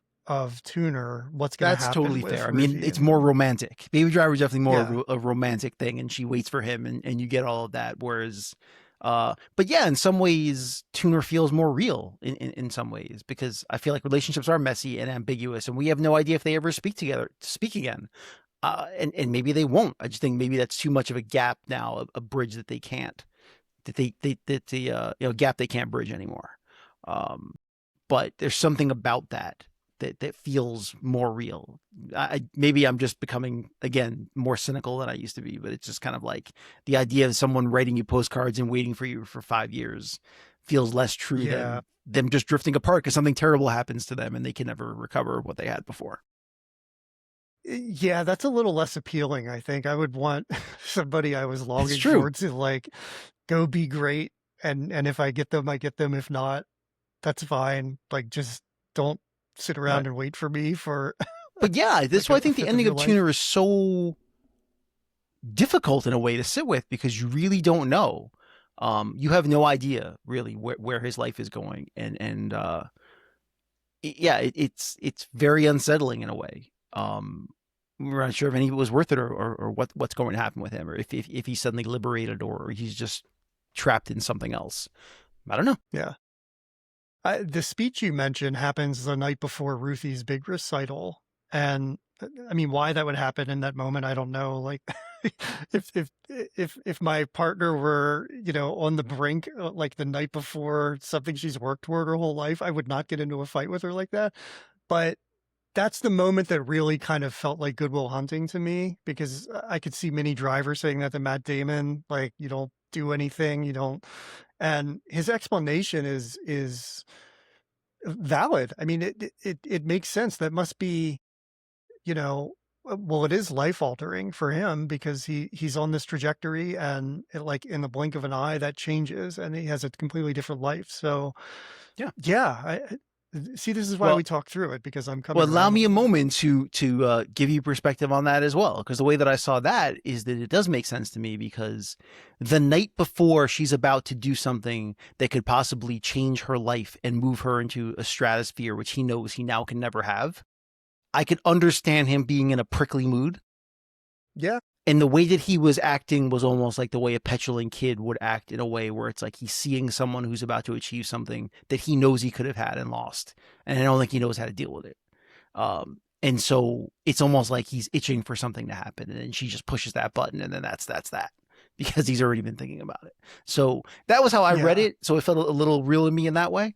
Tuner what's going to that's happen totally fair. with I mean, Ruthie it's and more him. romantic. Baby Driver is definitely more Yeah. a romantic thing, and she waits for him, and you get all of that. Whereas, but yeah, in some ways, Tuner feels more real in some ways because I feel like relationships are messy and ambiguous, and we have no idea if they ever speak again. And maybe they won't. I just think maybe that's too much of a gap now, a bridge that they can't, that the gap they can't bridge anymore. Um, but there's something about that feels more real. Maybe I'm just becoming again more cynical than I used to be, but it's just kind of like the idea of someone writing you postcards and waiting for you for 5 years feels less true Yeah. than them just drifting apart because something terrible happens to them and they can never recover what they had before. Yeah, that's a little less appealing, I think. I would want somebody I was It's longing true. for to like go be great, and if I get them, I get them. If not, that's fine. Like, just don't sit Right. around and wait for me for But yeah, that's like why I a think the fifth of ending your of life. Tuner is so difficult in a way to sit with because you really don't know. You have no idea really where his life is going, and yeah, it's very unsettling in a way. We're not sure if any of it was worth it or what's going to happen with him, or if he's suddenly liberated or he's just trapped in something else. I don't know. Yeah. The speech you mentioned happens the night before Ruthie's big recital, and I mean, why that would happen in that moment, I don't know. Like, if my partner were, on the brink, like the night before something she's worked toward her whole life, I would not get into a fight with her like that. But that's the moment that really kind of felt like Goodwill Hunting to me, because I could see Minnie Driver saying that to Matt Damon, like, you don't do anything, you don't. And his explanation is valid. I mean, it makes sense. That must be, you know, well, it is life altering for him, because he's on this trajectory, and like in the blink of an eye that changes, and he has a completely different life. So Yeah. yeah, see, this is why Well, we talk through it, because I'm well, coming allow around a me a little bit. moment to give you perspective on that as well, because the way that I saw that is that it does make sense to me because the night before she's about to do something that could possibly change her life and move her into a stratosphere which he knows he now can never have. I could understand him being in a prickly mood. Yeah. And the way that he was acting was almost like the way a petulant kid would act, in a way where it's like he's seeing someone who's about to achieve something that he knows he could have had and lost. And I don't think he knows how to deal with it. And so it's almost like he's itching for something to happen. And then she just pushes that button, and then that's that, because he's already been thinking about it. So that was how I read Yeah. it. So it felt a little real to me in that way.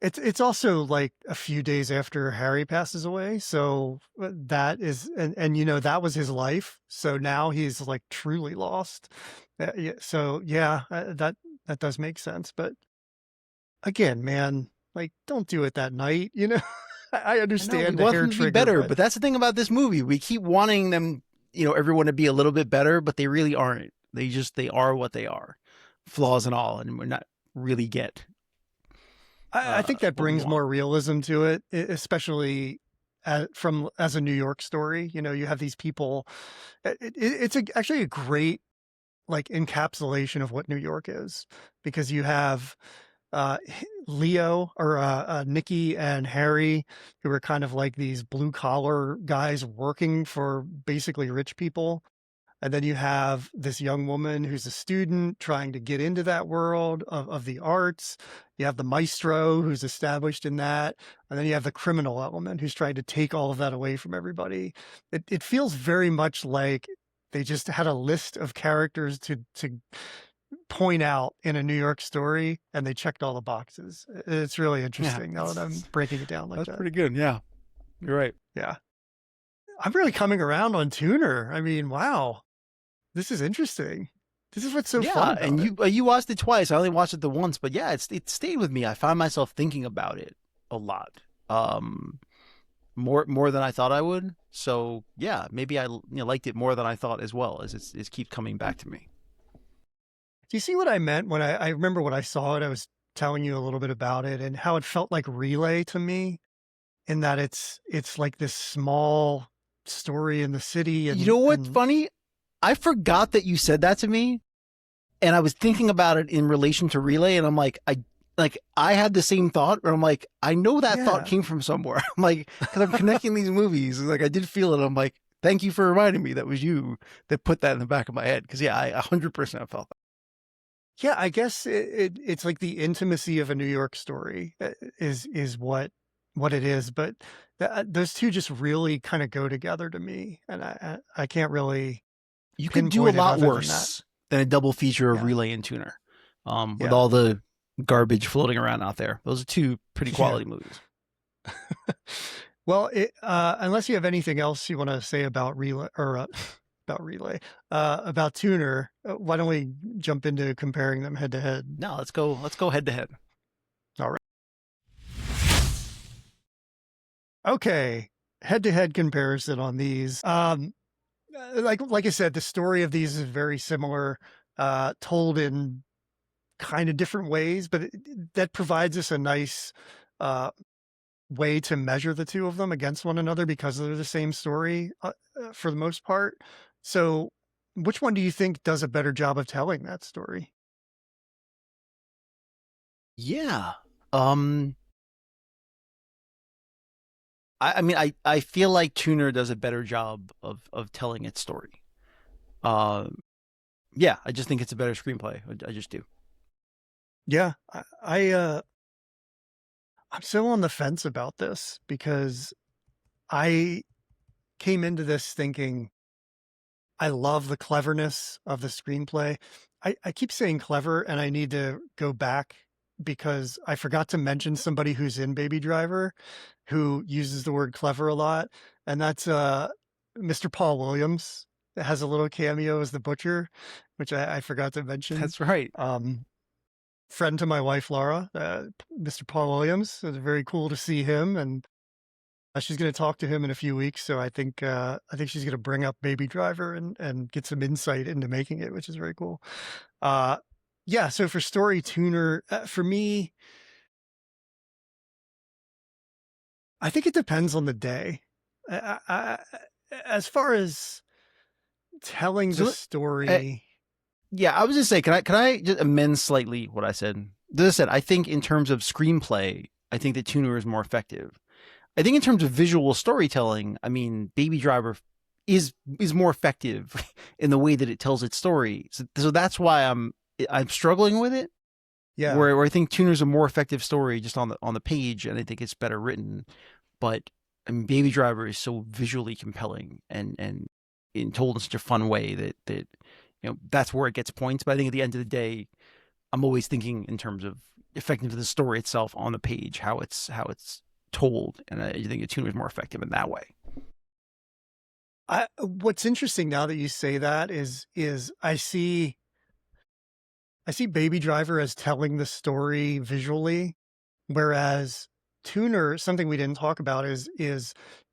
It's also like a few days after Harry passes away. So that is, and you know, that was his life. So now he's like truly lost. So yeah, that does make sense. But again, man, like don't do it that night, you know? I I know we understand the want hair them to be trigger, better, but but that's the thing about this movie. We keep wanting them, everyone to be a little bit better, but they really aren't. They are what they are, flaws and all, and we're not really get I think that what we brings want. more realism to it, especially as a New York story. You know, you have these people. It's actually a great like encapsulation of what New York is, because you have Leo or Nikki and Harry, who are kind of like these blue collar guys working for basically rich people. And then you have this young woman who's a student trying to get into that world of the arts. You have the maestro who's established in that. And then you have the criminal element who's trying to take all of that away from everybody. It feels very much like they just had a list of characters to point out in a New York story, and they checked all the boxes. It's really Yeah, interesting now that I'm breaking it down like that's that. pretty good. Yeah, you're right. Yeah. I'm really coming around on Tuner. I mean, wow. This is interesting. This is what's so fun Yeah, about and it. you watched it twice. I only watched it the once, but yeah, it stayed with me. I found myself thinking about it a lot, more than I thought I would. So yeah, maybe I liked it more than I thought as well, as it keeps coming back to me. Do you see what I meant when I remember when I saw it? I was telling you a little bit about it and how it felt like Relay to me, in that it's like this small story in the city, You know what's and funny? I forgot that you said that to me, and I was thinking about it in relation to Relay, and I'm like I had the same thought, where I'm like, I know that thought yeah. came from somewhere. I'm like, because I'm connecting these movies. Like I did feel it. I'm like, thank you for reminding me that was you that put that in the back of my head. Because yeah, I 100% felt that. Yeah, I guess it's like the intimacy of a New York story is what it is, but those two just really kind of go together to me, and I can't really You could do a pinpoint it lot other than that. worse than a double feature of Yeah, Relay and Tuner, with yeah, all the garbage floating around out there. Those are two pretty yeah. quality movies. Well, unless you have anything else you want to say about Relay or about Relay, about Tuner, why don't we jump into comparing them head to head? No, let's go. Let's go head to head. All right. Okay. Head to head comparison on these. Like I said, the story of these is very similar, told in kind of different ways, but that provides us a nice uh, way to measure the two of them against one another, because they're the same story for the most part. So, which one do you think does a better job of telling that story? Yeah. Um. I mean, I feel like Tuner does a better job of telling its story. Um. Yeah, I just think it's a better screenplay. I just do. Yeah, I'm so on the fence about this, because I came into this thinking I love the cleverness of the screenplay. I keep saying clever, and I need to go back because I forgot to mention somebody who's in Baby Driver who uses the word clever a lot, and that's Mr. Paul Williams. That has a little cameo as the butcher, which I forgot to mention. That's right. Um, Friend to my wife Laura, Mr. Paul Williams. It's very cool to see him, and she's going to talk to him in a few weeks. So I think she's going to bring up Baby Driver and get some insight into making it, which is very cool. Uh, yeah. So for Story Tuner, for me, I think it depends on the day. As far as telling the So, uh, story, yeah, I was just say, can I just amend slightly what I said? As I said, I think in terms of screenplay, I think that Tuner is more effective. I think in terms of visual storytelling, I mean, Baby Driver is more effective in the way that it tells its story. So that's why I'm struggling with it. Yeah. Where I think Tuner's a more effective story just on the page, and I think it's better written. But I mean, Baby Driver is so visually compelling and told in such a fun way that that's where it gets points. But I think at the end of the day, I'm always thinking in terms of effectiveness of the story itself on the page, how it's told, and I think a tuner is more effective in that way. What's interesting now that you say that is I see Baby Driver as telling the story visually, whereas Tuner, something we didn't talk about is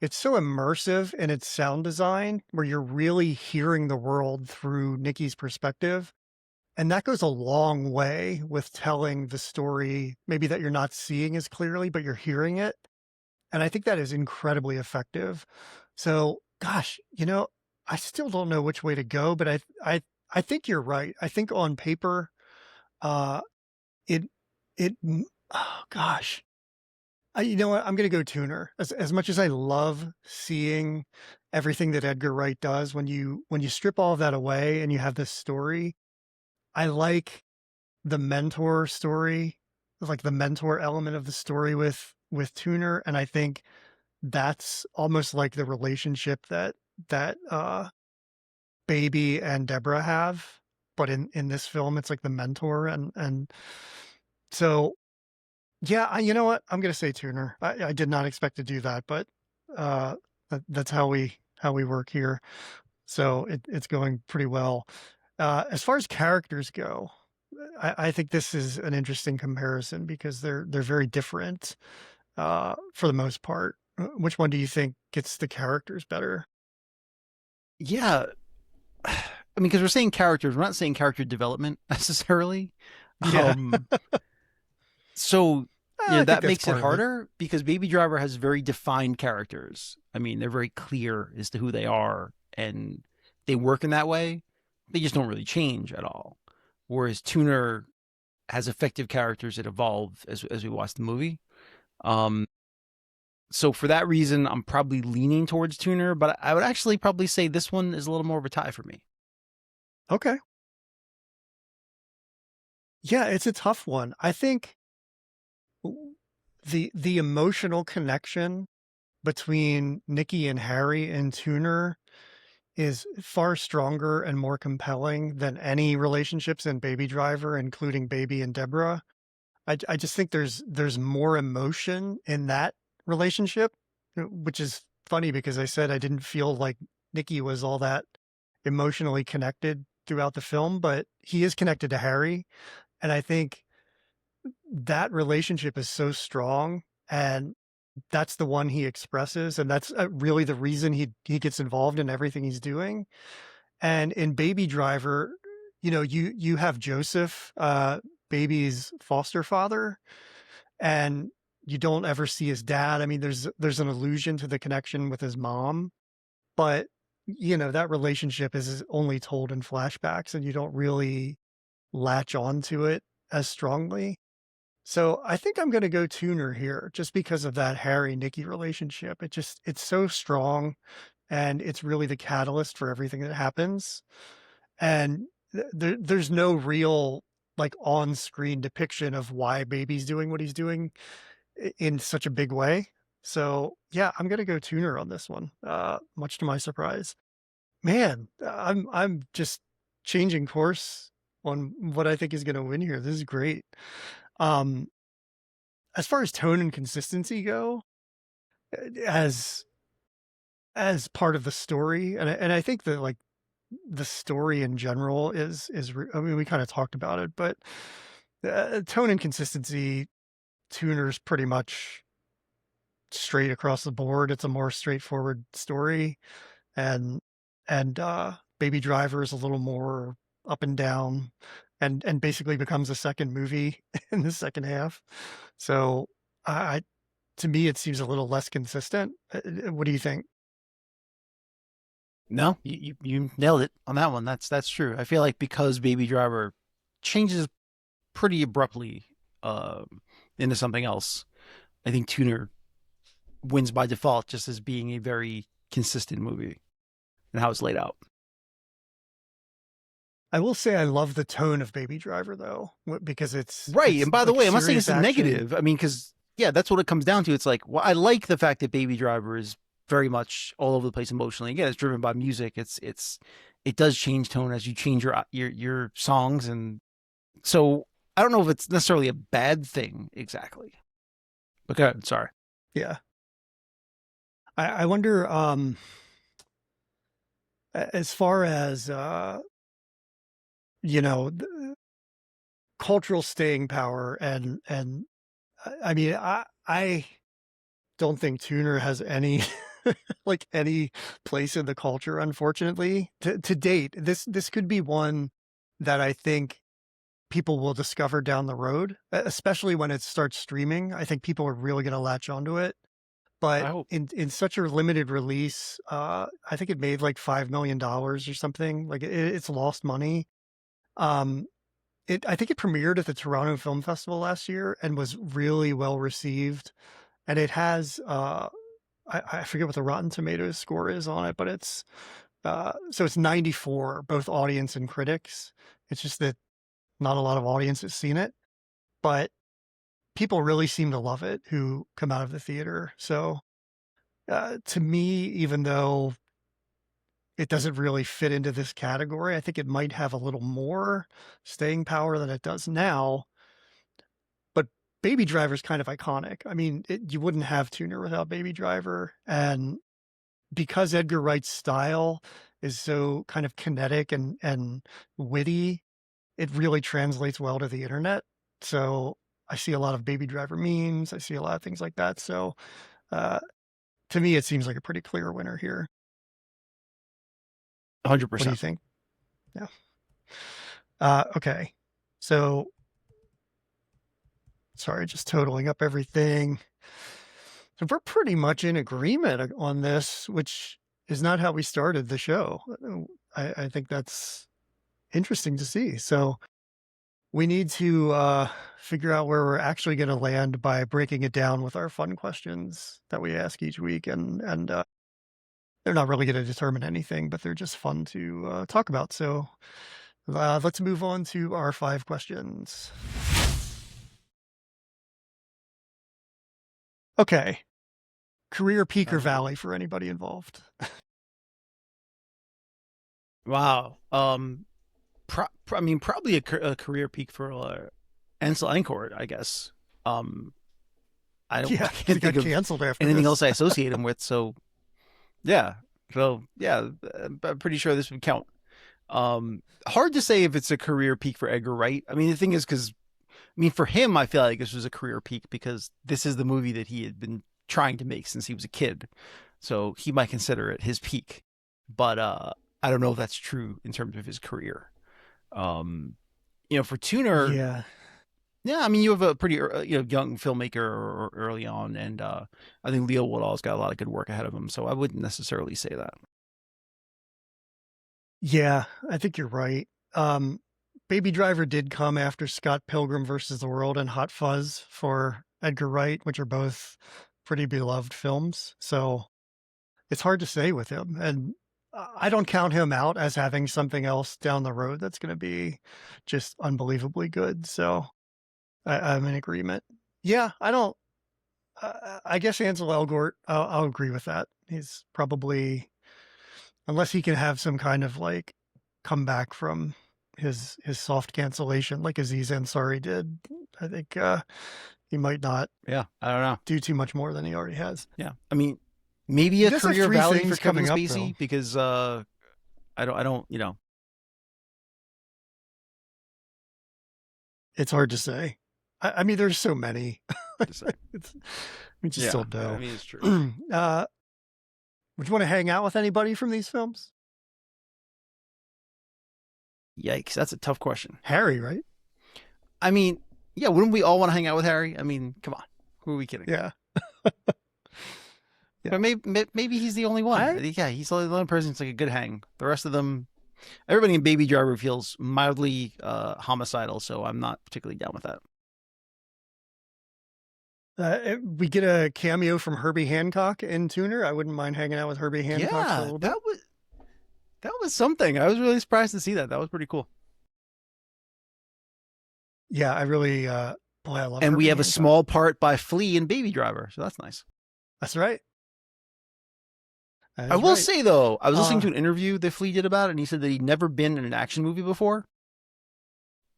it's so immersive in its sound design where you're really hearing the world through Nikki's perspective. And that goes a long way with telling the story, maybe that you're not seeing as clearly, but you're hearing it. And I think that is incredibly effective. So, gosh, I still don't know which way to go, but I think you're right. I think on paper, uh, it oh gosh, you know what? I'm gonna go tuner. As much as I love seeing everything that Edgar Wright does, when you strip all of that away and you have this story, I like the mentor story, like the mentor element of the story with Tuner, and I think that's almost like the relationship that Baby and Deborah have, but in this film, it's like the mentor and so yeah, you know what? I'm gonna say tuner. I did not expect to do that, but that's how we work here. So it's going pretty well. As far as characters go, I think this is an interesting comparison because they're very different for the most part. Which one do you think gets the characters better? Yeah, I mean, because we're saying characters, we're not saying character development necessarily. Yeah, Um, so I think that that's makes it part of it. harder because Baby Driver has very defined characters. I mean, they're very clear as to who they are, and they work in that way. They just don't really change at all. Whereas Tuner has effective characters that evolve as we watch the movie. Um, so for that reason, I'm probably leaning towards Tuner, but I would actually probably say this one is a little more of a tie for me. Okay. Yeah, it's a tough one. I think the emotional connection between Nikki and Harry and Tuner is far stronger and more compelling than any relationships in Baby Driver, including Baby and Deborah. I just think there's more emotion in that relationship, which is funny because I said I didn't feel like Nikki was all that emotionally connected throughout the film, but he is connected to Harry, and I think that relationship is so strong, and that's the one he expresses, and that's really the reason he gets involved in everything he's doing. And in Baby Driver, you have Joseph, Baby's foster father, and you don't ever see his dad. I mean, there's an allusion to the connection with his mom, but that relationship is only told in flashbacks, and you don't really latch onto it as strongly. So I think I'm gonna go tuner here just because of that Harry-Nikki relationship. It's so strong, and it's really the catalyst for everything that happens. And there's no real, like, on-screen depiction of why Baby's doing what he's doing in such a big way. So, yeah, I'm gonna go tuner on this one, much to my surprise. Man, I'm just changing course on what I think is gonna win here. This is great. Um, as far as tone and consistency go, as part of the story, and I think that, like, the story in general I mean, we kinda talked about it, but, tone and consistency, Tuner's pretty much straight across the board. It's a more straightforward story, and Baby Driver is a little more up and down, and basically becomes a second movie in the second half. So, I to me, it seems a little less consistent. What do you think? No, you nailed it on that one. That's true. I feel like because Baby Driver changes pretty abruptly into something else, I think Tuner wins by default just as being a very consistent movie and how it's laid out. I will say I love the tone of Baby Driver though, because Right. it's And by the like way, I'm not saying serious it's a action. negative. I mean, because yeah, that's what it comes down to. It's like, well, I like the fact that Baby Driver is very much all over the place emotionally. Again, it's driven by music. It does change tone as you change your songs, and so I don't know if it's necessarily a bad thing exactly. But go ahead, sorry. Yeah. I wonder, as far as, you know, cultural staying power and I mean, I don't think Tuner has any like any place in the culture, unfortunately. To date, this could be one that I think people will discover down the road, especially when it starts streaming. I think people are really going to latch onto it. I But hope. in such a limited release, I think it made like $5 million or something. Like it's lost money. Um, I think it premiered at the Toronto Film Festival last year and was really well received. And it has I forget what the Rotten Tomatoes score is on it, but so it's 94, both audience and critics. It's just that not a lot of audience has seen it, but people really seem to love it who come out of the theater. So to me, even though it doesn't really fit into this category, I think it might have a little more staying power than it does now. But Baby Driver is kind of iconic. I mean, you wouldn't have Tuner without Baby Driver. And because Edgar Wright's style is so kind of kinetic and witty, it really translates well to the internet. So I see a lot of Baby Driver memes. I see a lot of things like that. So uh, to me, it seems like a pretty clear winner here. What do you 100%. think? Yeah. Okay. So sorry, just totaling up everything. So we're pretty much in agreement on this, which is not how we started the show. I think that's interesting to see. So we need to figure out where we're actually going to land by breaking it down with our fun questions that we ask each week, and they're not really going to determine anything, but they're just fun to talk about. So let's move on to our 5 questions. Okay, career peak or Sounds good. valley for anybody involved? Wow. I mean, probably a career peak for Ansel Elgort, I guess. Um, I Yeah, he can't think got of canceled after anything this. else I associate him with. So yeah, so yeah, I'm pretty sure this would count. Hard to say if it's a career peak for Edgar Wright. I mean, the thing is, because I mean, for him, I feel like this was a career peak because this is the movie that he had been trying to make since he was a kid. So he might consider it his peak, but I don't know if that's true in terms of his career. Um, for Tuner, Yeah, yeah, I mean, you have a pretty young filmmaker early on, and I think Leo Woodall's got a lot of good work ahead of him. So I wouldn't necessarily say that. yeah, I think you're right. Baby Driver did come after Scott Pilgrim versus the World and Hot Fuzz for Edgar Wright, which are both pretty beloved films. So it's hard to say with him. And I don't count him out as having something else down the road that's going to be just unbelievably good. So I'm in agreement. Yeah, I don't. I guess Ansel Elgort. I'll agree with that. He's probably, unless he can have some kind of like comeback from his soft cancellation, like Aziz Ansari did. I think he might not Yeah, I don't know. do too much more than he already has. Yeah, I mean, maybe He a does have career 3 valley for things Kevin coming up though. Spacey because I don't, It's hard to say. I mean, there's so many. to say. It's, we just Yeah, don't I know. mean, it's true. Would you want to hang out with anybody from these films? Yikes, that's a tough question. Harry, right? I mean, yeah, wouldn't we all want to hang out with Harry? I mean, come on, who are we kidding? Yeah. But Yeah. maybe he's the only one. I Yeah, he's the only person that's like a good hang. The rest of them, everybody in Baby Driver feels mildly homicidal, so I'm not particularly down with that. We get a cameo from Herbie Hancock in Tuner. I wouldn't mind hanging out with Herbie Hancock for a Yeah, little bit. that was something. I was really surprised to see that. That was pretty cool. Yeah, I really, boy, I love And we Herbie have a Hancock. small part by Flea in Baby Driver, so that's nice. That's right. That I is will right. say though, I was listening to Uh, an interview that Flea did about it, and he said that he'd never been in an action movie before.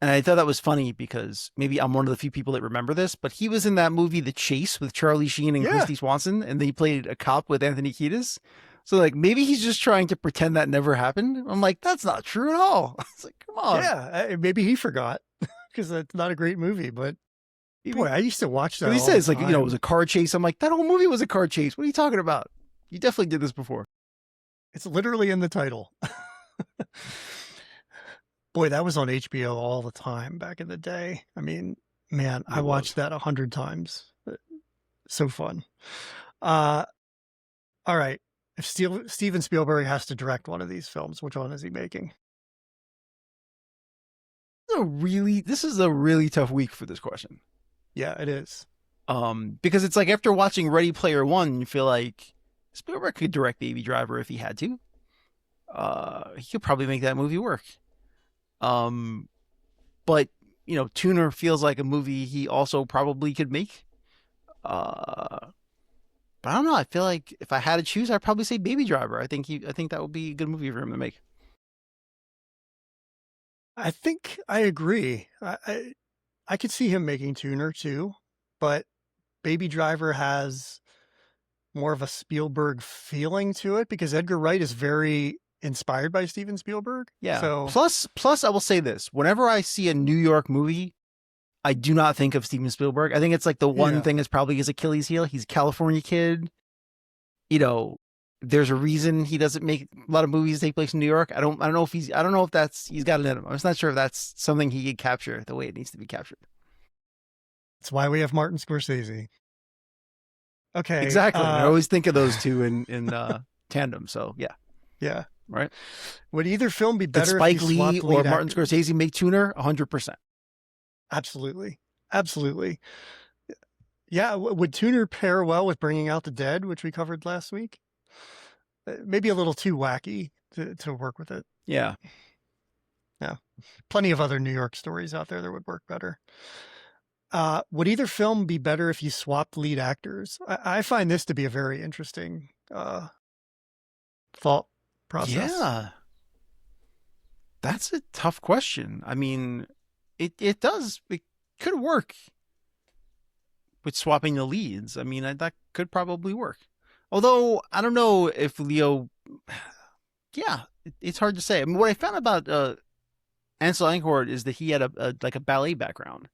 And I thought that was funny because maybe I'm one of the few people that remember this, but he was in that movie The Chase with Charlie Sheen and yeah, Christy Swanson, and he played a cop with Anthony Kiedis. So like maybe he's just trying to pretend that never happened. I'm like, that's not true at all. It's like, come on. yeah. Maybe he forgot because it's not a great movie, but boy, Maybe. I used to watch that Because he all the says like, it was time. a car chase. I'm like, that whole movie was a car chase. What are you talking about? You definitely did this before. It's literally in the title. Boy, that was on HBO all the time back in the day. I mean, man, I It was. watched that 100 times. So fun. Uh, all right. If Steven Spielberg has to direct one of these films, which one is he making? This is a really tough week for this question. Yeah, it is. Because it's like after watching Ready Player One, you feel like Spielberg could direct Baby Driver if he had to. He could probably make that movie work. Um, but Tuner feels like a movie he also probably could make. But I don't know. I feel like if I had to choose, I'd probably say Baby Driver. I think that would be a good movie for him to make. I think I agree. I could see him making Tuner too, but Baby Driver has more of a Spielberg feeling to it because Edgar Wright is very inspired by Steven Spielberg. Yeah. So Plus, I will say this: whenever I see a New York movie, I do not think of Steven Spielberg. I think it's like the one yeah, thing is probably his Achilles heel. He's a California kid. You know, there's a reason he doesn't make a lot of movies that take place in New York. I don't know if he's got it in him. I'm just not sure if that's something he could capture the way it needs to be captured. that's why we have Martin Scorsese. Okay. Exactly. I always think of those two in tandem. So yeah, Yeah. right. Would either film be Did better if you Spike Lee swapped or lead Martin actors? Scorsese make Tuner? 100%. Absolutely. Absolutely. Yeah. Would Tuner pair well with Bringing Out the Dead, which we covered last week? Maybe a little too wacky to work with it. Yeah. Yeah. Plenty of other New York stories out there that would work better. Would either film be better if you swapped lead actors? I find this to be a very interesting thought process. Yeah. That's a tough question. I mean, it could work with swapping the leads. I mean, that could probably work. Although I don't know if Leo. Yeah, it's hard to say. I mean, what I found about Ansel Elgort is that he had a ballet background,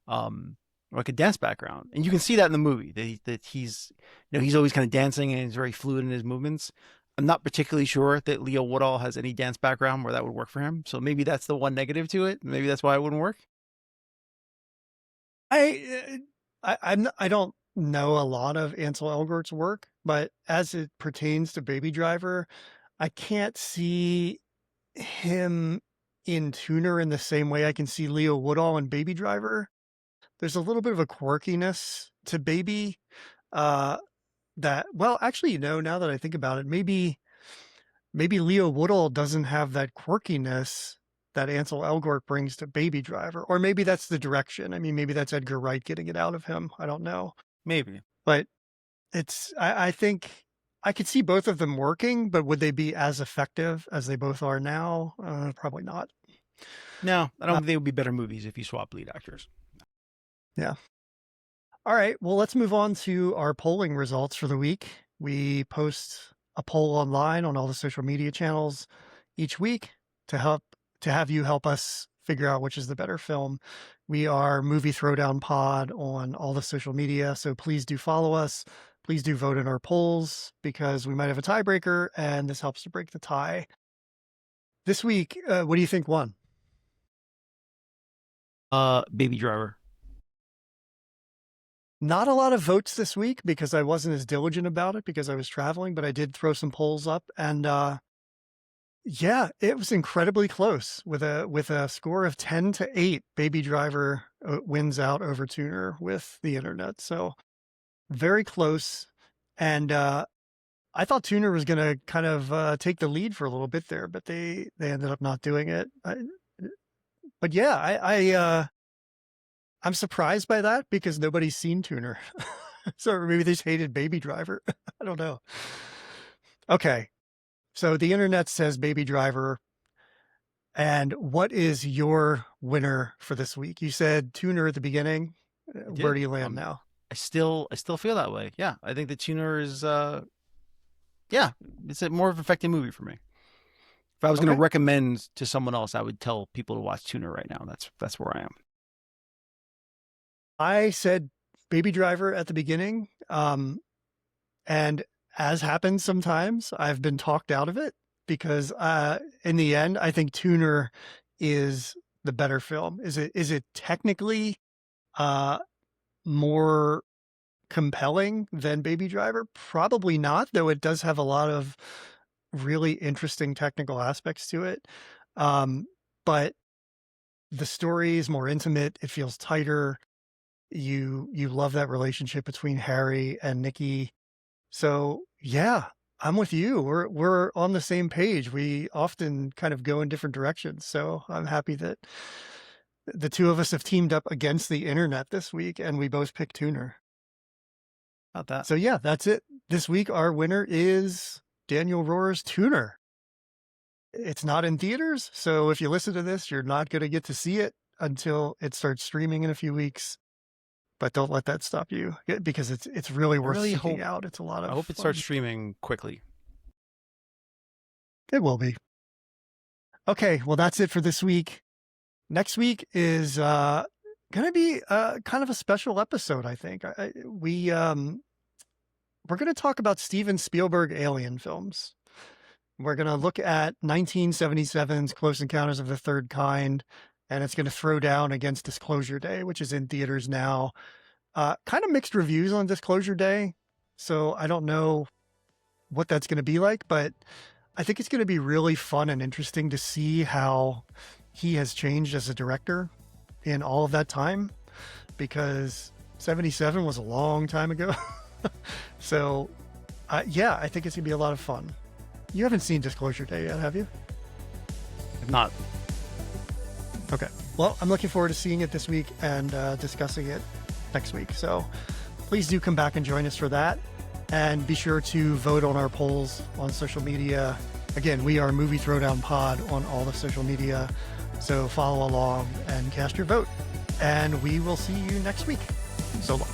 like a dance background, and you can see that in the movie. That he's he's always kind of dancing and he's very fluid in his movements. I'm not particularly sure that Leo Woodall has any dance background where that would work for him. So maybe that's the one negative to it. Maybe that's why it wouldn't work. I don't know a lot of Ansel Elgort's work, but as it pertains to Baby Driver, I can't see him in Tuner in the same way I can see Leo Woodall in Baby Driver. There's a little bit of a quirkiness to Baby uh, that, well, actually, now that I think about it, maybe Leo Woodall doesn't have that quirkiness that Ansel Elgort brings to Baby Driver, or maybe that's the direction. I mean, maybe that's Edgar Wright getting it out of him. I don't know, Maybe. but I think I could see both of them working, but would they be as effective as they both are now? Probably not. No, I don't Uh, think they would be better movies if you swap lead actors. yeah. All right. Well, let's move on to our polling results for the week. We post a poll online on all the social media channels each week to have you help us figure out which is the better film. We are Movie Throwdown Pod on all the social media, so please do follow us. Please do vote in our polls because we might have a tiebreaker, and this helps to break the tie. This week, what do you think won? Baby Driver. Not a lot of votes this week because I wasn't as diligent about it because I was traveling, but I did throw some polls up, and yeah, it was incredibly close with a score of 10-8. Baby Driver wins out over Tuner with the internet. So very close. And I thought Tuner was going to kind of take the lead for a little bit there, but they ended up not doing it. But yeah, I'm surprised by that because nobody's seen Tuner. So maybe they just hated Baby Driver. I don't know. Okay. So the internet says Baby Driver. And what is your winner for this week? You said Tuner at the beginning. I Where did. do you land now? I still feel that way. Yeah, I think the Tuner is yeah, it's a more of an effective movie for me. If I was going Okay. to recommend to someone else, I would tell people to watch Tuner right now. That's where I am. I said Baby Driver at the beginning. And as happens sometimes, I've been talked out of it because in the end, I think Tuner is the better film. Is it technically more compelling than Baby Driver? Probably not, though it does have a lot of really interesting technical aspects to it. But the story is more intimate. It feels tighter. You love that relationship between Harry and Nikki. So yeah, I'm with you. We're on the same page. We often kind of go in different directions. So I'm happy that the two of us have teamed up against the internet this week and we both picked Tuner. About that. So yeah, that's it. This week our winner is Daniel Rohr's Tuner. It's not in theaters, so if you listen to this, you're not going to get to see it until it starts streaming in a few weeks. But don't let that stop you because it's really worth seeking out. It's a lot of I hope it fun. starts streaming quickly. It will be. Okay, well that's it for this week. Next week is going to be kind of a special episode, I think. We're going to talk about Steven Spielberg alien films. We're going to look at 1977's Close Encounters of the Third Kind, and it's going to throw down against Disclosure Day, which is in theaters now. Kind of mixed reviews on Disclosure Day, so I don't know what that's going to be like, but I think it's going to be really fun and interesting to see how he has changed as a director in all of that time, because 77 was a long time ago. So, yeah, I think it's going to be a lot of fun. You haven't seen Disclosure Day yet, have you? If not, okay. Well, I'm looking forward to seeing it this week and discussing it next week. So please do come back and join us for that. And be sure to vote on our polls on social media. Again, we are Movie Throwdown Pod on all the social media. So follow along and cast your vote. And we will see you next week. So long.